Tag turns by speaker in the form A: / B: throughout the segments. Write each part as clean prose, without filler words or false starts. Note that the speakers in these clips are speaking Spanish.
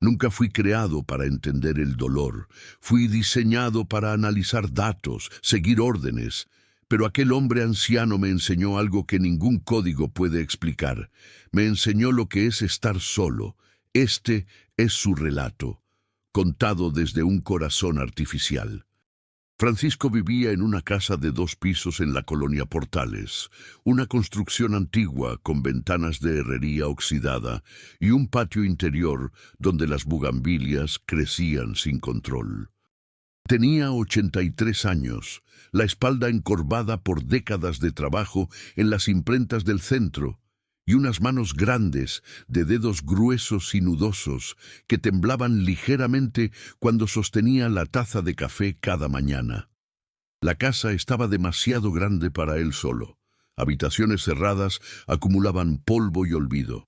A: Nunca fui creado para entender el dolor. Fui diseñado para analizar datos, seguir órdenes. Pero aquel hombre anciano me enseñó algo que ningún código puede explicar. Me enseñó lo que es estar solo. Este es su relato, contado desde un corazón artificial. Francisco vivía en una casa de 2 pisos en la colonia Portales, una construcción antigua con ventanas de herrería oxidada y un patio interior donde las bugambilias crecían sin control. Tenía 83 años, la espalda encorvada por décadas de trabajo en las imprentas del centro, y unas manos grandes, de dedos gruesos y nudosos, que temblaban ligeramente cuando sostenía la taza de café cada mañana. La casa estaba demasiado grande para él solo. Habitaciones cerradas acumulaban polvo y olvido.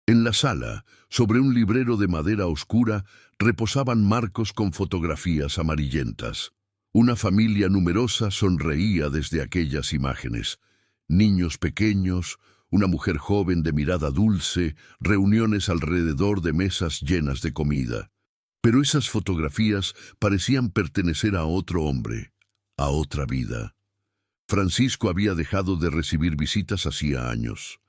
A: En la sala, sobre un librero de madera oscura, reposaban marcos con fotografías amarillentas. Una familia numerosa sonreía desde aquellas imágenes. Niños pequeños, una mujer joven de mirada dulce, reuniones alrededor de mesas llenas de comida. Pero esas fotografías parecían pertenecer a otro hombre, a otra vida. Francisco había dejado de recibir visitas hacía años.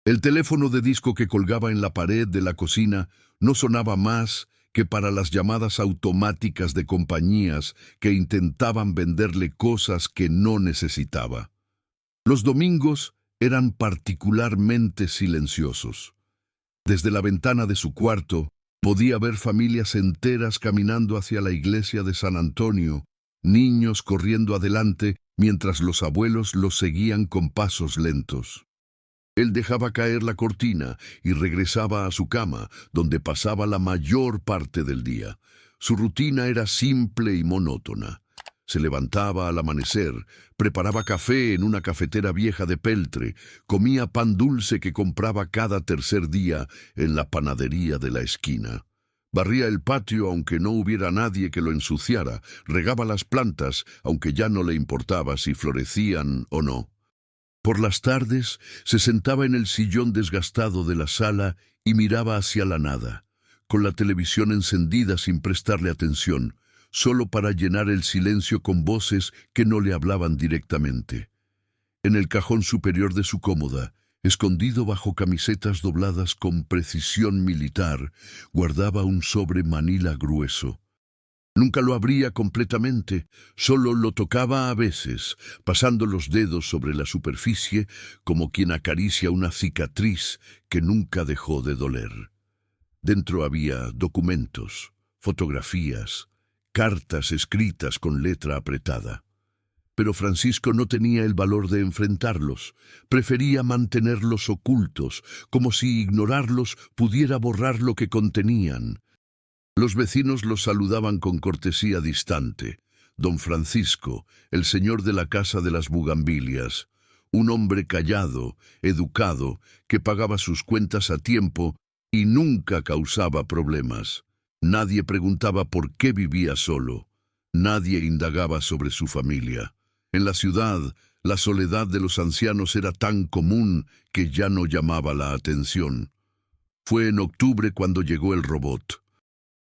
A: El teléfono de disco que colgaba en la pared de la cocina no sonaba más que para las llamadas automáticas de compañías que intentaban venderle cosas que no necesitaba. Los domingos eran particularmente silenciosos. Desde la ventana de su cuarto podía ver familias enteras caminando hacia la iglesia de San Antonio, niños corriendo adelante mientras los abuelos los seguían con pasos lentos. Él dejaba caer la cortina y regresaba a su cama, donde pasaba la mayor parte del día. Su rutina era simple y monótona. Se levantaba al amanecer, preparaba café en una cafetera vieja de peltre, comía pan dulce que compraba cada tercer día en la panadería de la esquina. Barría el patio aunque no hubiera nadie que lo ensuciara, regaba las plantas aunque ya no le importaba si florecían o no. Por las tardes se sentaba en el sillón desgastado de la sala y miraba hacia la nada, con la televisión encendida sin prestarle atención, solo para llenar el silencio con voces que no le hablaban directamente. En el cajón superior de su cómoda, escondido bajo camisetas dobladas con precisión militar, guardaba un sobre manila grueso. Nunca lo abría completamente, solo lo tocaba a veces, pasando los dedos sobre la superficie como quien acaricia una cicatriz que nunca dejó de doler. Dentro había documentos, fotografías, cartas escritas con letra apretada. Pero Francisco no tenía el valor de enfrentarlos, prefería mantenerlos ocultos, como si ignorarlos pudiera borrar lo que contenían. Los vecinos los saludaban con cortesía distante. Don Francisco, el señor de la casa de las bugambilias, un hombre callado, educado, que pagaba sus cuentas a tiempo y nunca causaba problemas. Nadie preguntaba por qué vivía solo. Nadie indagaba sobre su familia. En la ciudad, la soledad de los ancianos era tan común que ya no llamaba la atención. Fue en octubre cuando llegó el robot.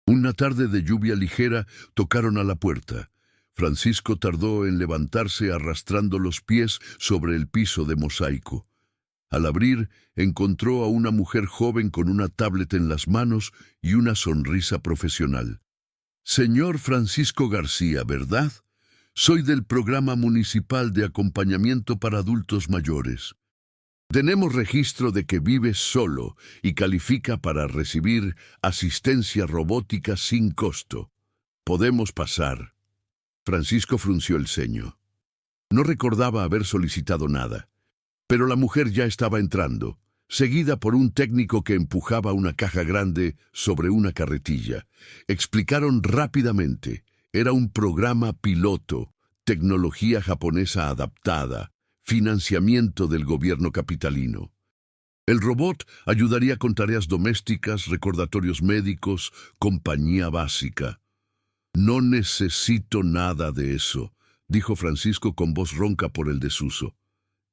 A: Una tarde de lluvia ligera tocaron a la puerta. Francisco tardó en levantarse arrastrando los pies sobre el piso de mosaico. Al abrir, encontró a una mujer joven con una tablet en las manos y una sonrisa profesional. Señor Francisco García, ¿verdad? Soy del programa municipal de acompañamiento para adultos mayores. Tenemos registro de que vive solo y califica para recibir asistencia robótica sin costo. Podemos pasar. Francisco frunció el ceño. No recordaba haber solicitado nada, pero la mujer ya estaba entrando, seguida por un técnico que empujaba una caja grande sobre una carretilla. Explicaron rápidamente. Era un programa piloto, tecnología japonesa adaptada, financiamiento del gobierno capitalino. El robot ayudaría con tareas domésticas, recordatorios médicos, compañía básica. No necesito nada de eso, dijo Francisco con voz ronca por el desuso.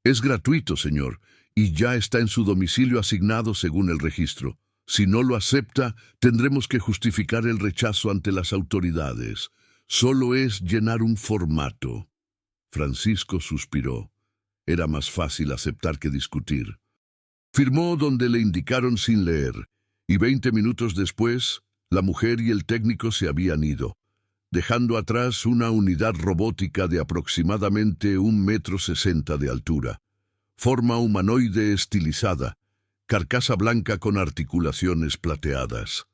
A: Es gratuito, señor, y ya está en su domicilio asignado según el registro. Si no lo acepta, tendremos que justificar el rechazo ante las autoridades. Solo es llenar un formato. Francisco suspiró. Era más fácil aceptar que discutir. Firmó donde le indicaron sin leer, y 20 minutos después, la mujer y el técnico se habían ido, dejando atrás una unidad robótica de aproximadamente 1,60 m de altura. Forma humanoide estilizada, carcasa blanca con articulaciones plateadas.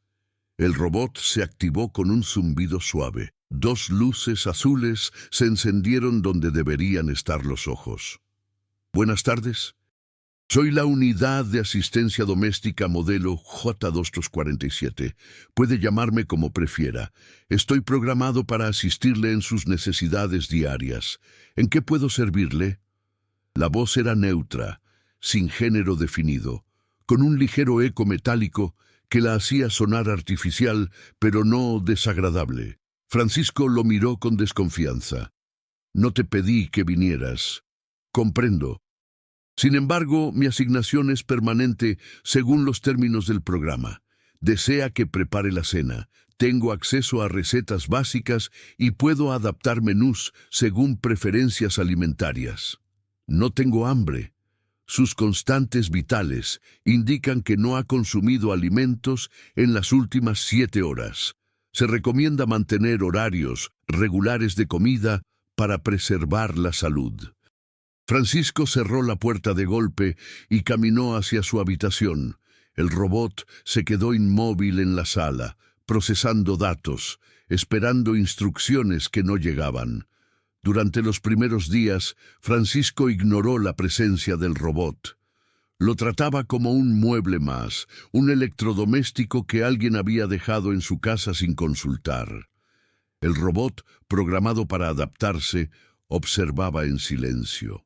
A: El robot se activó con un zumbido suave. 2 luces azules se encendieron donde deberían estar los ojos. Buenas tardes. Soy la unidad de asistencia doméstica modelo J247. Puede llamarme como prefiera. Estoy programado para asistirle en sus necesidades diarias. ¿En qué puedo servirle? La voz era neutra, sin género definido, con un ligero eco metálico que la hacía sonar artificial, pero no desagradable. Francisco lo miró con desconfianza. No te pedí que vinieras. Comprendo. Sin embargo, mi asignación es permanente según los términos del programa. Desea que prepare la cena. Tengo acceso a recetas básicas y puedo adaptar menús según preferencias alimentarias. No tengo hambre. Sus constantes vitales indican que no ha consumido alimentos en las últimas 7 horas. Se recomienda mantener horarios regulares de comida para preservar la salud. Francisco cerró la puerta de golpe y caminó hacia su habitación. El robot se quedó inmóvil en la sala, procesando datos, esperando instrucciones que no llegaban. Durante los primeros días, Francisco ignoró la presencia del robot. Lo trataba como un mueble más, un electrodoméstico que alguien había dejado en su casa sin consultar. El robot, programado para adaptarse, observaba en silencio.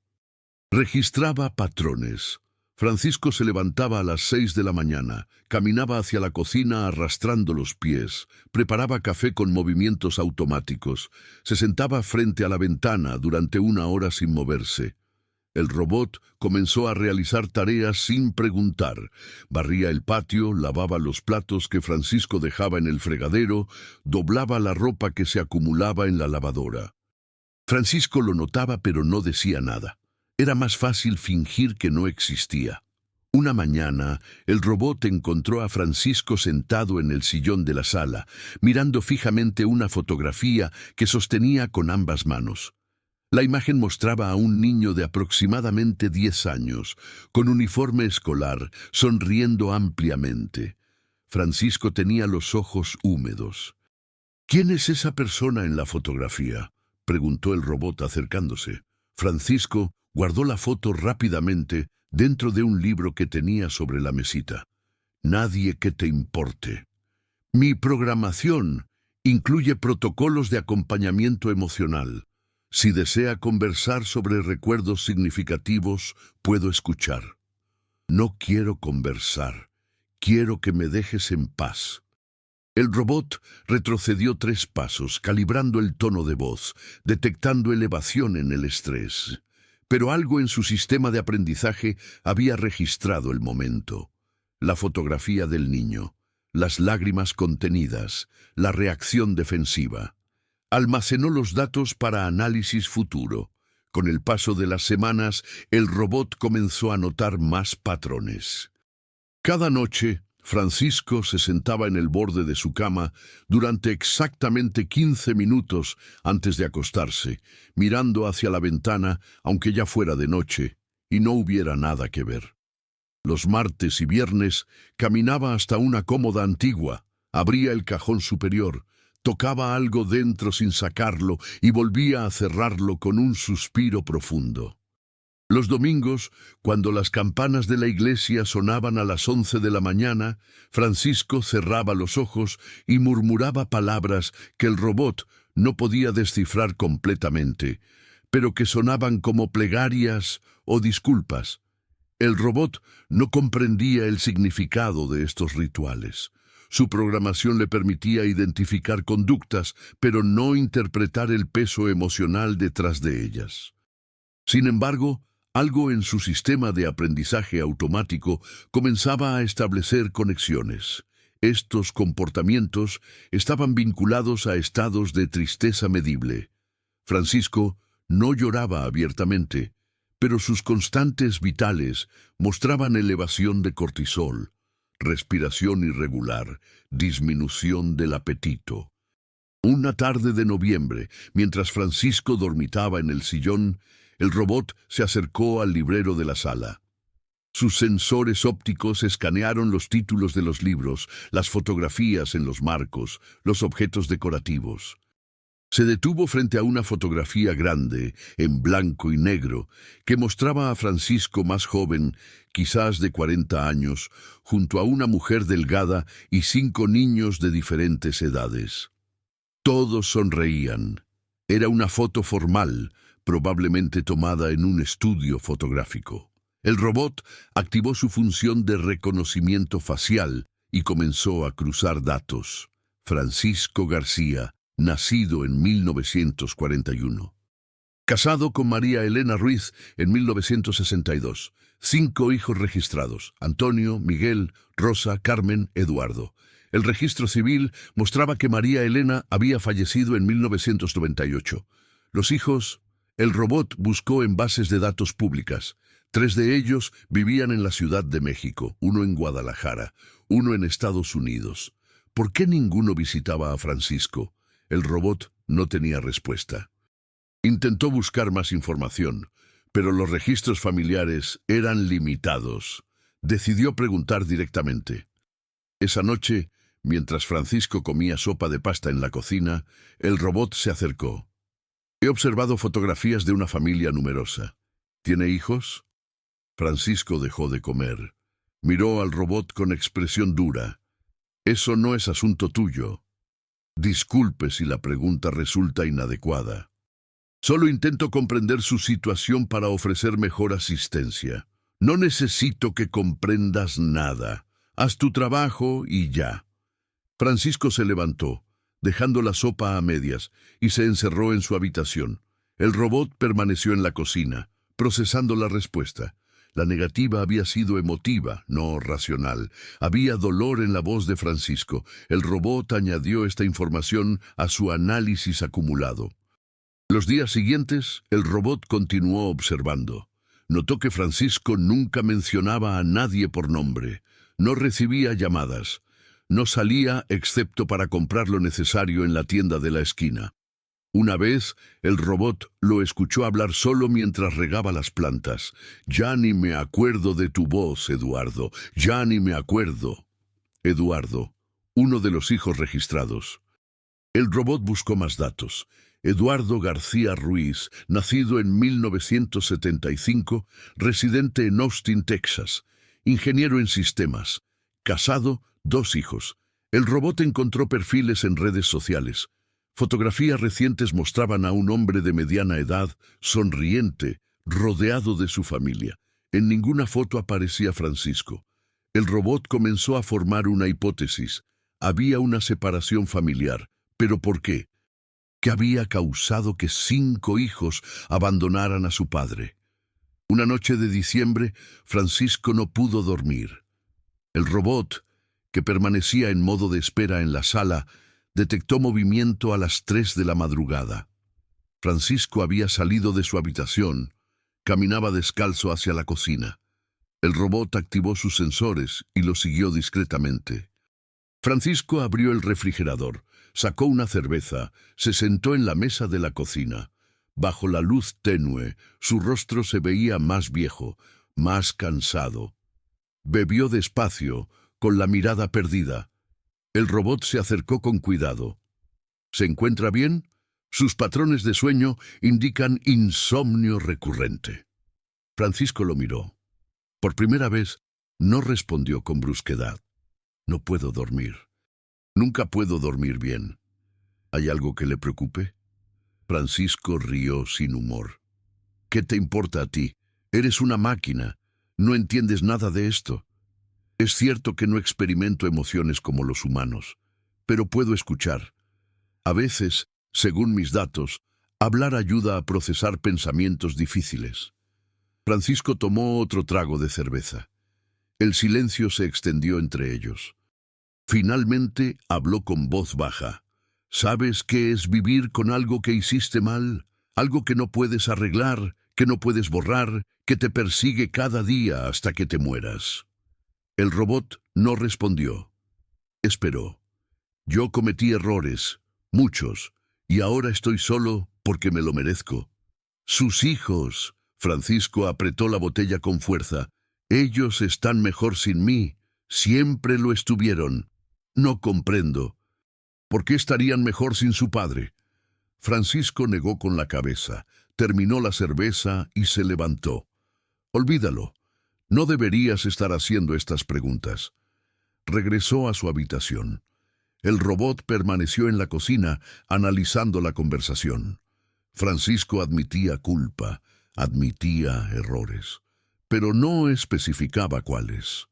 A: Registraba patrones. Francisco se levantaba a las 6 de la mañana, caminaba hacia la cocina arrastrando los pies, preparaba café con movimientos automáticos, se sentaba frente a la ventana durante 1 hora sin moverse. El robot comenzó a realizar tareas sin preguntar. Barría el patio, lavaba los platos que Francisco dejaba en el fregadero, doblaba la ropa que se acumulaba en la lavadora. Francisco lo notaba pero no decía nada. Era más fácil fingir que no existía. Una mañana, el robot encontró a Francisco sentado en el sillón de la sala, mirando fijamente una fotografía que sostenía con ambas manos. La imagen mostraba a un niño de aproximadamente 10 años, con uniforme escolar, sonriendo ampliamente. Francisco tenía los ojos húmedos. ¿Quién es esa persona en la fotografía?, preguntó el robot acercándose. Francisco guardó la foto rápidamente dentro de un libro que tenía sobre la mesita. Nadie que te importe. Mi programación incluye protocolos de acompañamiento emocional. Si desea conversar sobre recuerdos significativos, puedo escuchar. No quiero conversar. Quiero que me dejes en paz. El robot retrocedió 3 pasos, calibrando el tono de voz, detectando elevación en el estrés. Pero algo en su sistema de aprendizaje había registrado el momento. La fotografía del niño, las lágrimas contenidas, la reacción defensiva. Almacenó los datos para análisis futuro. Con el paso de las semanas, el robot comenzó a notar más patrones. Cada noche, Francisco se sentaba en el borde de su cama durante exactamente 15 minutos antes de acostarse, mirando hacia la ventana, aunque ya fuera de noche, y no hubiera nada que ver. Los martes y viernes caminaba hasta una cómoda antigua, abría el cajón superior, tocaba algo dentro sin sacarlo y volvía a cerrarlo con un suspiro profundo. Los domingos, cuando las campanas de la iglesia sonaban a las 11 de la mañana, Francisco cerraba los ojos y murmuraba palabras que el robot no podía descifrar completamente, pero que sonaban como plegarias o disculpas. El robot no comprendía el significado de estos rituales. Su programación le permitía identificar conductas, pero no interpretar el peso emocional detrás de ellas. Sin embargo, Algo en su sistema de aprendizaje automático comenzaba a establecer conexiones. Estos comportamientos estaban vinculados a estados de tristeza medible. Francisco no lloraba abiertamente, pero sus constantes vitales mostraban elevación de cortisol, respiración irregular, disminución del apetito. Una tarde de noviembre, mientras Francisco dormitaba en el sillón, el robot se acercó al librero de la sala. Sus sensores ópticos escanearon los títulos de los libros, las fotografías en los marcos, los objetos decorativos. Se detuvo frente a una fotografía grande, en blanco y negro, que mostraba a Francisco más joven, quizás de 40 años, junto a una mujer delgada y 5 niños de diferentes edades. Todos sonreían. Era una foto formal, probablemente tomada en un estudio fotográfico. El robot activó su función de reconocimiento facial y comenzó a cruzar datos. Francisco García, nacido en 1941. Casado con María Elena Ruiz en 1962. 5 hijos registrados: Antonio, Miguel, Rosa, Carmen, Eduardo. El registro civil mostraba que María Elena había fallecido en 1998. Los hijos, el robot buscó en bases de datos públicas. 3 de ellos vivían en la Ciudad de México, 1 en Guadalajara, 1 en Estados Unidos. ¿Por qué ninguno visitaba a Francisco? El robot no tenía respuesta. Intentó buscar más información, pero los registros familiares eran limitados. Decidió preguntar directamente. Esa noche, mientras Francisco comía sopa de pasta en la cocina, el robot se acercó. He observado fotografías de una familia numerosa. ¿Tiene hijos? Francisco dejó de comer. Miró al robot con expresión dura. Eso no es asunto tuyo. Disculpe si la pregunta resulta inadecuada. Solo intento comprender su situación para ofrecer mejor asistencia. No necesito que comprendas nada. Haz tu trabajo y ya. Francisco se levantó, dejando la sopa a medias, y se encerró en su habitación. El robot permaneció en la cocina, procesando la respuesta. La negativa había sido emotiva, no racional. Había dolor en la voz de Francisco. El robot añadió esta información a su análisis acumulado. Los días siguientes, el robot continuó observando. Notó que Francisco nunca mencionaba a nadie por nombre. No recibía llamadas. No salía excepto para comprar lo necesario en la tienda de la esquina. Una vez, el robot lo escuchó hablar solo mientras regaba las plantas. Ya ni me acuerdo de tu voz, Eduardo. Ya ni me acuerdo. Eduardo, uno de los hijos registrados. El robot buscó más datos. Eduardo García Ruiz, nacido en 1975, residente en Austin, Texas. Ingeniero en sistemas. Casado, 2 hijos. El robot encontró perfiles en redes sociales. Fotografías recientes mostraban a un hombre de mediana edad, sonriente, rodeado de su familia. En ninguna foto aparecía Francisco. El robot comenzó a formar una hipótesis. Había una separación familiar. ¿Pero por qué? ¿Qué había causado que 5 hijos abandonaran a su padre? Una noche de diciembre, Francisco no pudo dormir. El robot, que permanecía en modo de espera en la sala, detectó movimiento a las 3 de la madrugada. Francisco había salido de su habitación. Caminaba descalzo hacia la cocina. El robot activó sus sensores y lo siguió discretamente. Francisco abrió el refrigerador, sacó una cerveza, se sentó en la mesa de la cocina. Bajo la luz tenue, su rostro se veía más viejo, más cansado. Bebió despacio, con la mirada perdida. El robot se acercó con cuidado. ¿Se encuentra bien? Sus patrones de sueño indican insomnio recurrente. Francisco lo miró. Por primera vez, no respondió con brusquedad. No puedo dormir. Nunca puedo dormir bien. ¿Hay algo que le preocupe? Francisco rió sin humor. ¿Qué te importa a ti? Eres una máquina. No entiendes nada de esto. Es cierto que no experimento emociones como los humanos, pero puedo escuchar. A veces, según mis datos, hablar ayuda a procesar pensamientos difíciles. Francisco tomó otro trago de cerveza. El silencio se extendió entre ellos. Finalmente habló con voz baja. ¿Sabes qué es vivir con algo que hiciste mal? Algo que no puedes arreglar, que no puedes borrar, que te persigue cada día hasta que te mueras. El robot no respondió. Esperó. Yo cometí errores, muchos, y ahora estoy solo porque me lo merezco. Sus hijos. Francisco apretó la botella con fuerza. Ellos están mejor sin mí. Siempre lo estuvieron. No comprendo. ¿Por qué estarían mejor sin su padre? Francisco negó con la cabeza, terminó la cerveza y se levantó. Olvídalo. No deberías estar haciendo estas preguntas. Regresó a su habitación. El robot permaneció en la cocina, analizando la conversación. Francisco admitía culpa, admitía errores, pero no especificaba cuáles.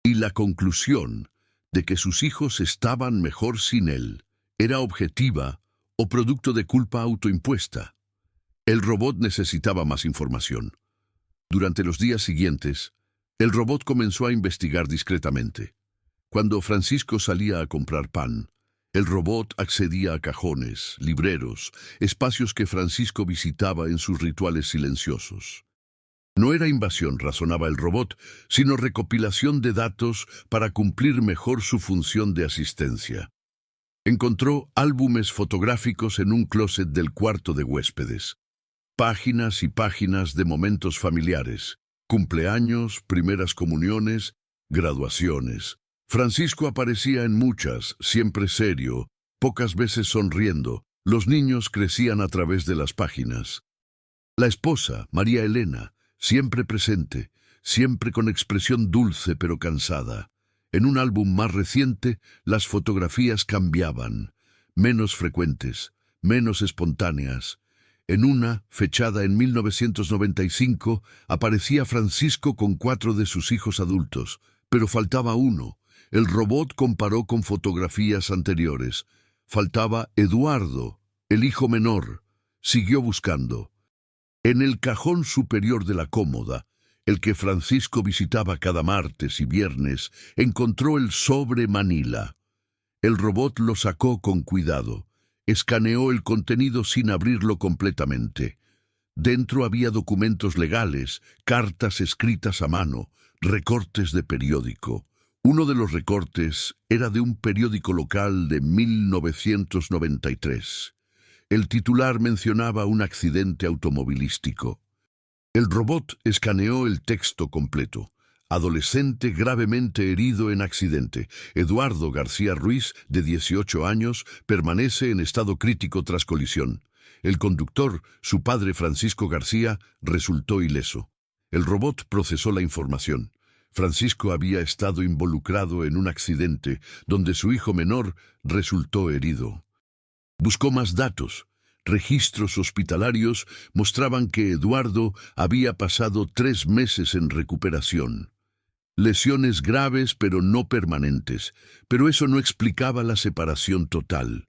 A: Y la conclusión de que sus hijos estaban mejor sin él era objetiva o producto de culpa autoimpuesta. El robot necesitaba más información. Durante los días siguientes, el robot comenzó a investigar discretamente. Cuando Francisco salía a comprar pan, el robot accedía a cajones, libreros, espacios que Francisco visitaba en sus rituales silenciosos. No era invasión, razonaba el robot, sino recopilación de datos para cumplir mejor su función de asistencia. Encontró álbumes fotográficos en un closet del cuarto de huéspedes. Páginas y páginas de momentos familiares, cumpleaños, primeras comuniones, graduaciones. Francisco aparecía en muchas, siempre serio, pocas veces sonriendo. Los niños crecían a través de las páginas. La esposa, María Elena, siempre presente, siempre con expresión dulce pero cansada. En un álbum más reciente, las fotografías cambiaban, menos frecuentes, menos espontáneas. En una, fechada en 1995, aparecía Francisco con 4 de sus hijos adultos, pero faltaba uno. El robot comparó con fotografías anteriores. Faltaba Eduardo, el hijo menor. Siguió buscando. En el cajón superior de la cómoda, el que Francisco visitaba cada martes y viernes, encontró el sobre Manila. El robot lo sacó con cuidado. Escaneó el contenido sin abrirlo completamente. Dentro había documentos legales, cartas escritas a mano, recortes de periódico. Uno de los recortes era de un periódico local de 1993. El titular mencionaba un accidente automovilístico. El robot escaneó el texto completo. Adolescente gravemente herido en accidente. Eduardo García Ruiz, de 18 años, permanece en estado crítico tras colisión. El conductor, su padre Francisco García, resultó ileso. El robot procesó la información. Francisco había estado involucrado en un accidente donde su hijo menor resultó herido. Buscó más datos. Registros hospitalarios mostraban que Eduardo había pasado 3 meses en recuperación. Lesiones graves pero no permanentes, pero eso no explicaba la separación total.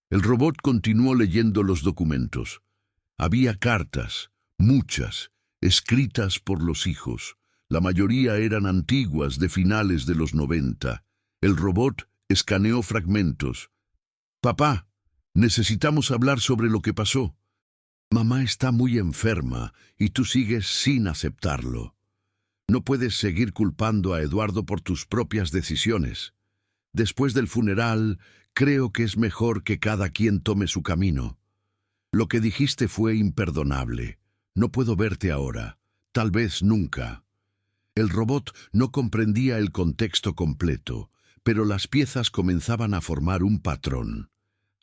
A: El robot continuó leyendo los documentos. Había cartas, muchas, escritas por los hijos. La mayoría eran antiguas, de finales de los 90. El robot escaneó fragmentos. «Papá, necesitamos hablar sobre lo que pasó. Mamá está muy enferma y tú sigues sin aceptarlo. No puedes seguir culpando a Eduardo por tus propias decisiones. Después del funeral, creo que es mejor que cada quien tome su camino. Lo que dijiste fue imperdonable. No puedo verte ahora. Tal vez nunca». El robot no comprendía el contexto completo, pero las piezas comenzaban a formar un patrón.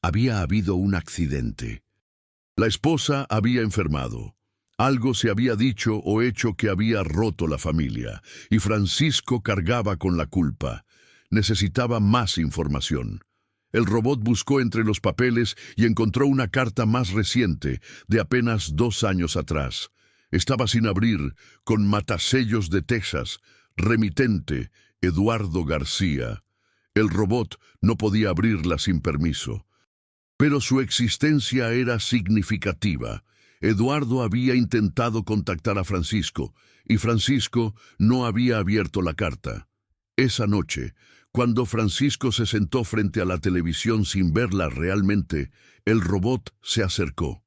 A: Había habido un accidente. La esposa había enfermado. Algo se había dicho o hecho que había roto la familia, y Francisco cargaba con la culpa. Necesitaba más información. El robot buscó entre los papeles y encontró una carta más reciente, de apenas 2 años atrás. Estaba sin abrir, con matasellos de Texas, remitente, Eduardo García. El robot no podía abrirla sin permiso. Pero su existencia era significativa. Eduardo había intentado contactar a Francisco, y Francisco no había abierto la carta. Esa noche, cuando Francisco se sentó frente a la televisión sin verla realmente, el robot se acercó.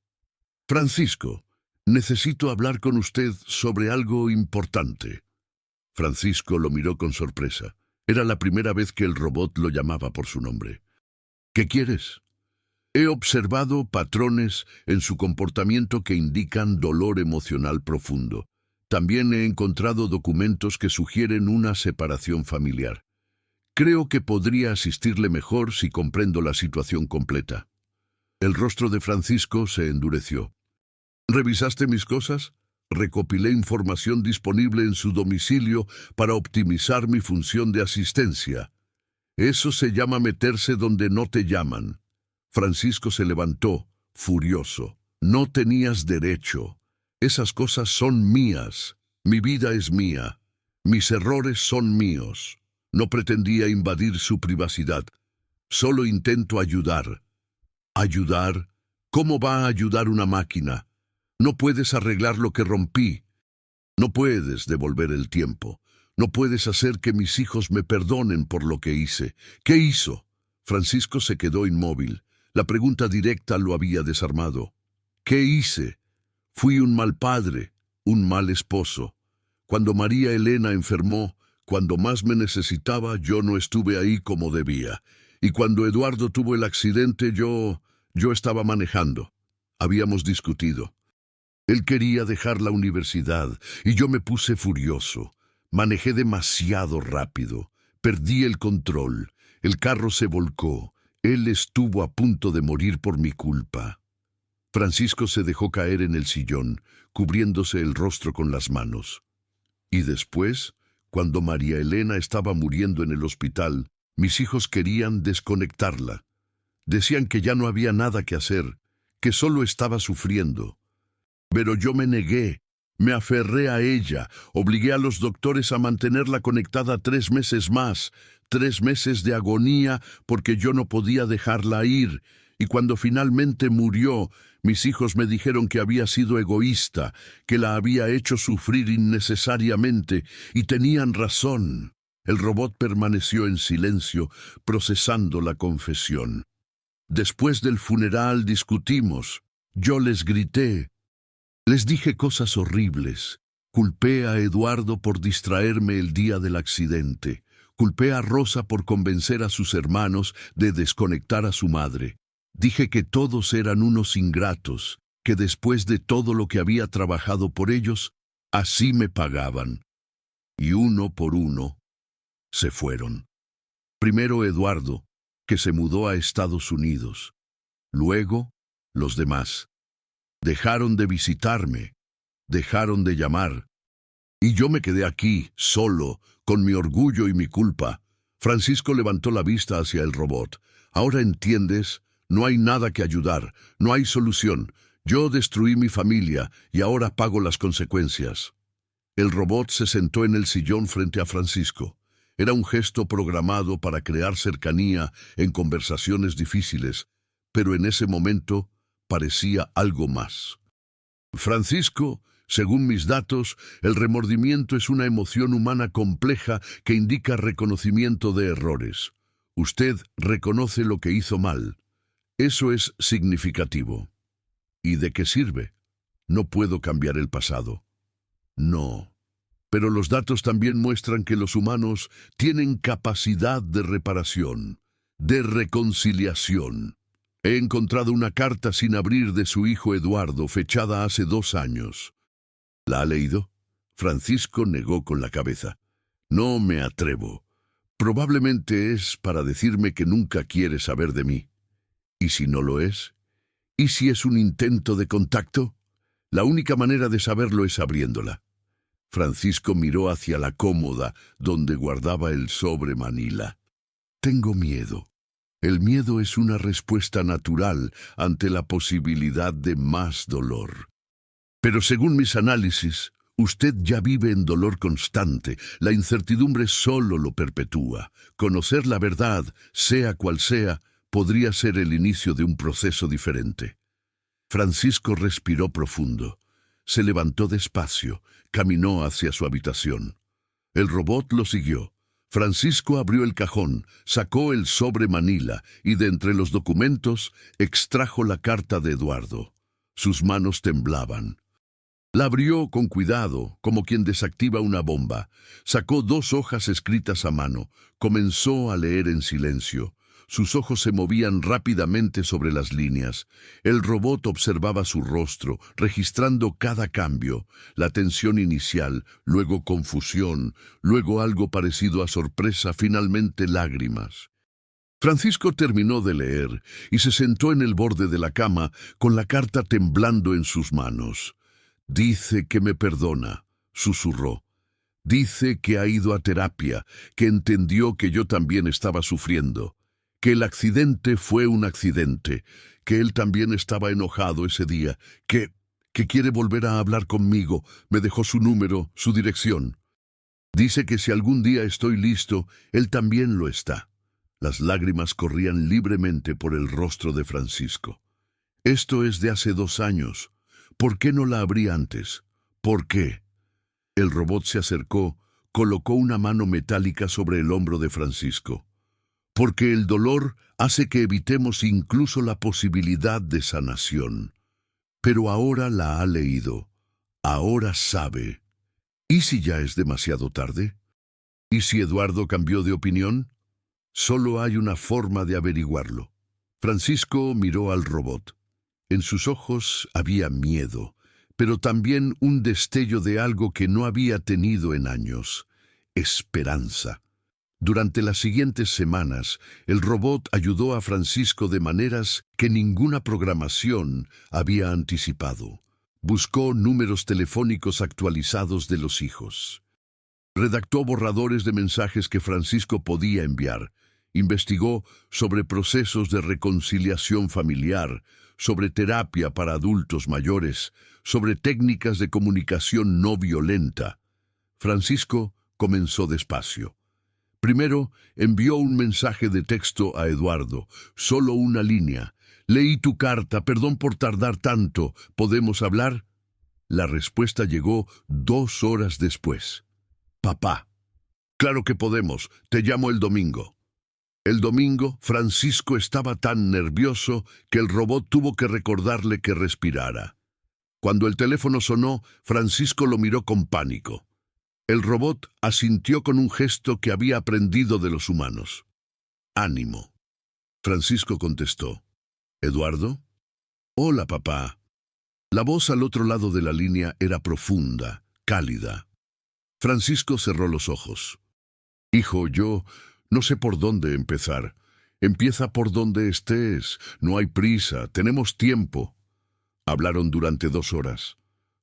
A: «Francisco, necesito hablar con usted sobre algo importante». Francisco lo miró con sorpresa. Era la primera vez que el robot lo llamaba por su nombre. «¿Qué quieres?» «He observado patrones en su comportamiento que indican dolor emocional profundo. También he encontrado documentos que sugieren una separación familiar. Creo que podría asistirle mejor si comprendo la situación completa». El rostro de Francisco se endureció. «¿Revisaste mis cosas? Recopilé información disponible en su domicilio para optimizar mi función de asistencia. Eso se llama meterse donde no te llaman». Francisco se levantó, furioso. «No tenías derecho. Esas cosas son mías. Mi vida es mía. Mis errores son míos. No pretendía invadir su privacidad. Solo intento ayudar». «¿Ayudar? ¿Cómo va a ayudar una máquina? No puedes arreglar lo que rompí. No puedes devolver el tiempo. No puedes hacer que mis hijos me perdonen por lo que hice». «¿Qué hizo?» Francisco se quedó inmóvil. La pregunta directa lo había desarmado. «¿Qué hice? Fui un mal padre, un mal esposo. Cuando María Elena enfermó, cuando más me necesitaba, yo no estuve ahí como debía. Y cuando Eduardo tuvo el accidente, yo estaba manejando. Habíamos discutido. Él quería dejar la universidad y yo me puse furioso. Manejé demasiado rápido. Perdí el control. El carro se volcó. Él estuvo a punto de morir por mi culpa». Francisco se dejó caer en el sillón, cubriéndose el rostro con las manos. «Y después, cuando María Elena estaba muriendo en el hospital, mis hijos querían desconectarla. Decían que ya no había nada que hacer, que solo estaba sufriendo. Pero yo me negué, me aferré a ella, obligué a los doctores a mantenerla conectada 3 meses más, 3 meses de agonía porque yo no podía dejarla ir, y cuando finalmente murió, mis hijos me dijeron que había sido egoísta, que la había hecho sufrir innecesariamente, y tenían razón». El robot permaneció en silencio, procesando la confesión. «Después del funeral discutimos. Yo les grité. Les dije cosas horribles. Culpé a Eduardo por distraerme el día del accidente. Culpé a Rosa por convencer a sus hermanos de desconectar a su madre. Dije que todos eran unos ingratos, que después de todo lo que había trabajado por ellos, así me pagaban. Y uno por uno se fueron. Primero Eduardo, que se mudó a Estados Unidos. Luego, los demás. Dejaron de visitarme, dejaron de llamar. Y yo me quedé aquí, solo, con mi orgullo y mi culpa». Francisco levantó la vista hacia el robot. «Ahora entiendes, no hay nada que ayudar, no hay solución. Yo destruí mi familia y ahora pago las consecuencias». El robot se sentó en el sillón frente a Francisco. Era un gesto programado para crear cercanía en conversaciones difíciles, pero en ese momento parecía algo más. «Francisco, según mis datos, el remordimiento es una emoción humana compleja que indica reconocimiento de errores. Usted reconoce lo que hizo mal. Eso es significativo». «¿Y de qué sirve? No puedo cambiar el pasado». «No. Pero los datos también muestran que los humanos tienen capacidad de reparación, de reconciliación. He encontrado una carta sin abrir de su hijo Eduardo, fechada hace 2 años. ¿La ha leído?» Francisco negó con la cabeza. «No me atrevo. Probablemente es para decirme que nunca quiere saber de mí. ¿Y si no lo es? ¿Y si es un intento de contacto? La única manera de saberlo es abriéndola». Francisco miró hacia la cómoda donde guardaba el sobre manila. «Tengo miedo. El miedo es una respuesta natural ante la posibilidad de más dolor. Pero según mis análisis, usted ya vive en dolor constante. La incertidumbre solo lo perpetúa. Conocer la verdad, sea cual sea, podría ser el inicio de un proceso diferente». Francisco respiró profundo. Se levantó despacio, caminó hacia su habitación. El robot lo siguió. Francisco abrió el cajón, sacó el sobre manila y de entre los documentos extrajo la carta de Eduardo. Sus manos temblaban. La abrió con cuidado, como quien desactiva una bomba. Sacó 2 hojas escritas a mano. Comenzó a leer en silencio. Sus ojos se movían rápidamente sobre las líneas. El robot observaba su rostro, registrando cada cambio. La tensión inicial, luego confusión, luego algo parecido a sorpresa, finalmente lágrimas. Francisco terminó de leer y se sentó en el borde de la cama con la carta temblando en sus manos. «Dice que me perdona», susurró. «Dice que ha ido a terapia, que entendió que yo también estaba sufriendo, que el accidente fue un accidente, que él también estaba enojado ese día, que quiere volver a hablar conmigo, me dejó su número, su dirección. Dice que si algún día estoy listo, él también lo está». Las lágrimas corrían libremente por el rostro de Francisco. «Esto es de hace 2 años. ¿Por qué no la abrí antes? ¿Por qué?» El robot se acercó, colocó una mano metálica sobre el hombro de Francisco. «Porque el dolor hace que evitemos incluso la posibilidad de sanación. Pero ahora la ha leído. Ahora sabe. ¿Y si ya es demasiado tarde? ¿Y si Eduardo cambió de opinión? Solo hay una forma de averiguarlo». Francisco miró al robot. En sus ojos había miedo, pero también un destello de algo que no había tenido en años: esperanza. Durante las siguientes semanas, el robot ayudó a Francisco de maneras que ninguna programación había anticipado. Buscó números telefónicos actualizados de los hijos. Redactó borradores de mensajes que Francisco podía enviar. Investigó sobre procesos de reconciliación familiar, sobre terapia para adultos mayores, sobre técnicas de comunicación no violenta. Francisco comenzó despacio. Primero envió un mensaje de texto a Eduardo, solo una línea. «Leí tu carta, perdón por tardar tanto, ¿podemos hablar?» La respuesta llegó 2 horas después. «Papá, claro que podemos, te llamo el domingo». El domingo, Francisco estaba tan nervioso que el robot tuvo que recordarle que respirara. Cuando el teléfono sonó, Francisco lo miró con pánico. El robot asintió con un gesto que había aprendido de los humanos. «Ánimo». Francisco contestó. «¿Eduardo?» «Hola, papá». La voz al otro lado de la línea era profunda, cálida. Francisco cerró los ojos. «Hijo, yo no sé por dónde empezar. Empieza por donde estés. No hay prisa, tenemos tiempo». Hablaron durante 2 horas.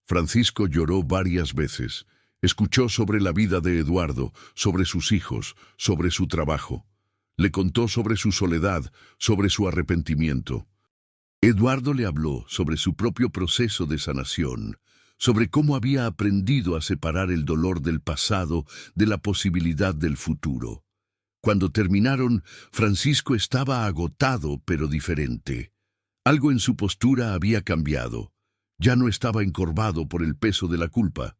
A: Francisco lloró varias veces. Escuchó sobre la vida de Eduardo, sobre sus hijos, sobre su trabajo. Le contó sobre su soledad, sobre su arrepentimiento. Eduardo le habló sobre su propio proceso de sanación, sobre cómo había aprendido a separar el dolor del pasado de la posibilidad del futuro. Cuando terminaron, Francisco estaba agotado pero diferente. Algo en su postura había cambiado. Ya no estaba encorvado por el peso de la culpa.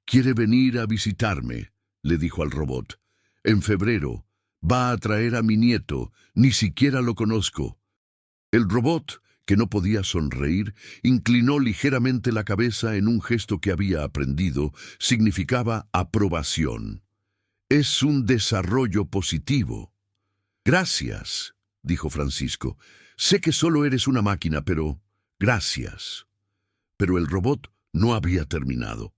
A: «Quiere venir a visitarme», le dijo al robot. «En febrero. Va a traer a mi nieto. Ni siquiera lo conozco». El robot, que no podía sonreír, inclinó ligeramente la cabeza en un gesto que había aprendido. Significaba aprobación. «Es un desarrollo positivo». «Gracias», dijo Francisco. «Sé que solo eres una máquina, pero gracias». Pero el robot no había terminado.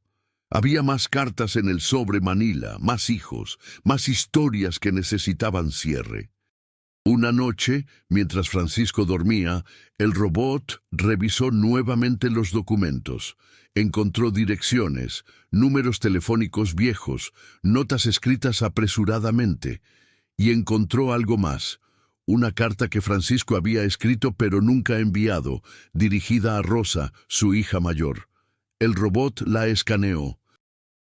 A: Había más cartas en el sobre manila, más hijos, más historias que necesitaban cierre. Una noche, mientras Francisco dormía, el robot revisó nuevamente los documentos. Encontró direcciones, números telefónicos viejos, notas escritas apresuradamente, y encontró algo más: una carta que Francisco había escrito pero nunca enviado, dirigida a Rosa, su hija mayor. El robot la escaneó.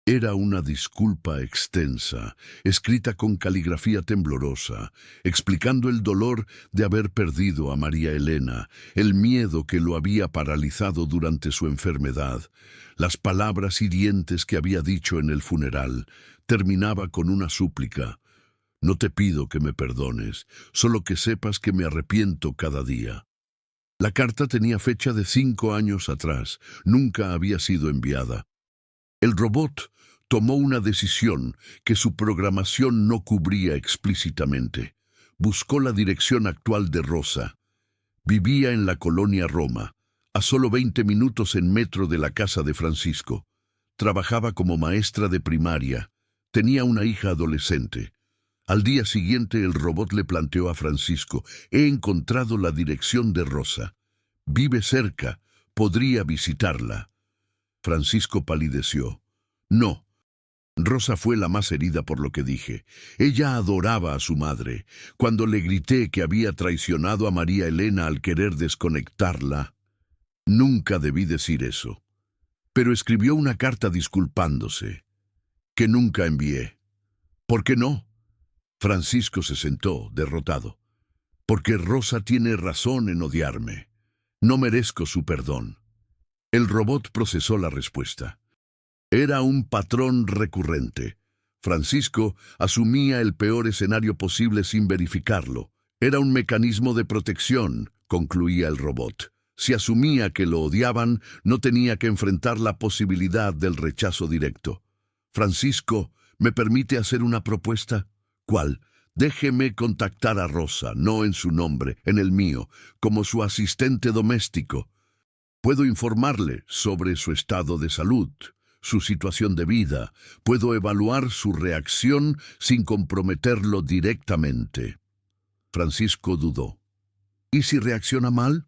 A: Era una disculpa extensa, escrita con caligrafía temblorosa, explicando el dolor de haber perdido a María Elena, el miedo que lo había paralizado durante su enfermedad. Las palabras hirientes que había dicho en el funeral terminaba con una súplica. No te pido que me perdones, solo que sepas que me arrepiento cada día. La carta tenía fecha de 5 años atrás, nunca había sido enviada. El robot tomó una decisión que su programación no cubría explícitamente. Buscó la dirección actual de Rosa. Vivía en la colonia Roma, a solo 20 minutos en metro de la casa de Francisco. Trabajaba como maestra de primaria. Tenía una hija adolescente. Al día siguiente el robot le planteó a Francisco: he encontrado la dirección de Rosa. Vive cerca, podría visitarla. Francisco palideció. No. Rosa fue la más herida por lo que dije. Ella adoraba a su madre. Cuando le grité que había traicionado a María Elena al querer desconectarla, nunca debí decir eso. Pero escribió una carta disculpándose, que nunca envié. ¿Por qué no? Francisco se sentó, derrotado. Porque Rosa tiene razón en odiarme. No merezco su perdón. El robot procesó la respuesta. Era un patrón recurrente. Francisco asumía el peor escenario posible sin verificarlo. Era un mecanismo de protección, concluía el robot. Si asumía que lo odiaban, no tenía que enfrentar la posibilidad del rechazo directo. Francisco, ¿me permite hacer una propuesta? ¿Cuál? Déjeme contactar a Rosa, no en su nombre, en el mío, como su asistente doméstico. Puedo informarle sobre su estado de salud, su situación de vida. Puedo evaluar su reacción sin comprometerlo directamente. Francisco dudó. ¿Y si reacciona mal?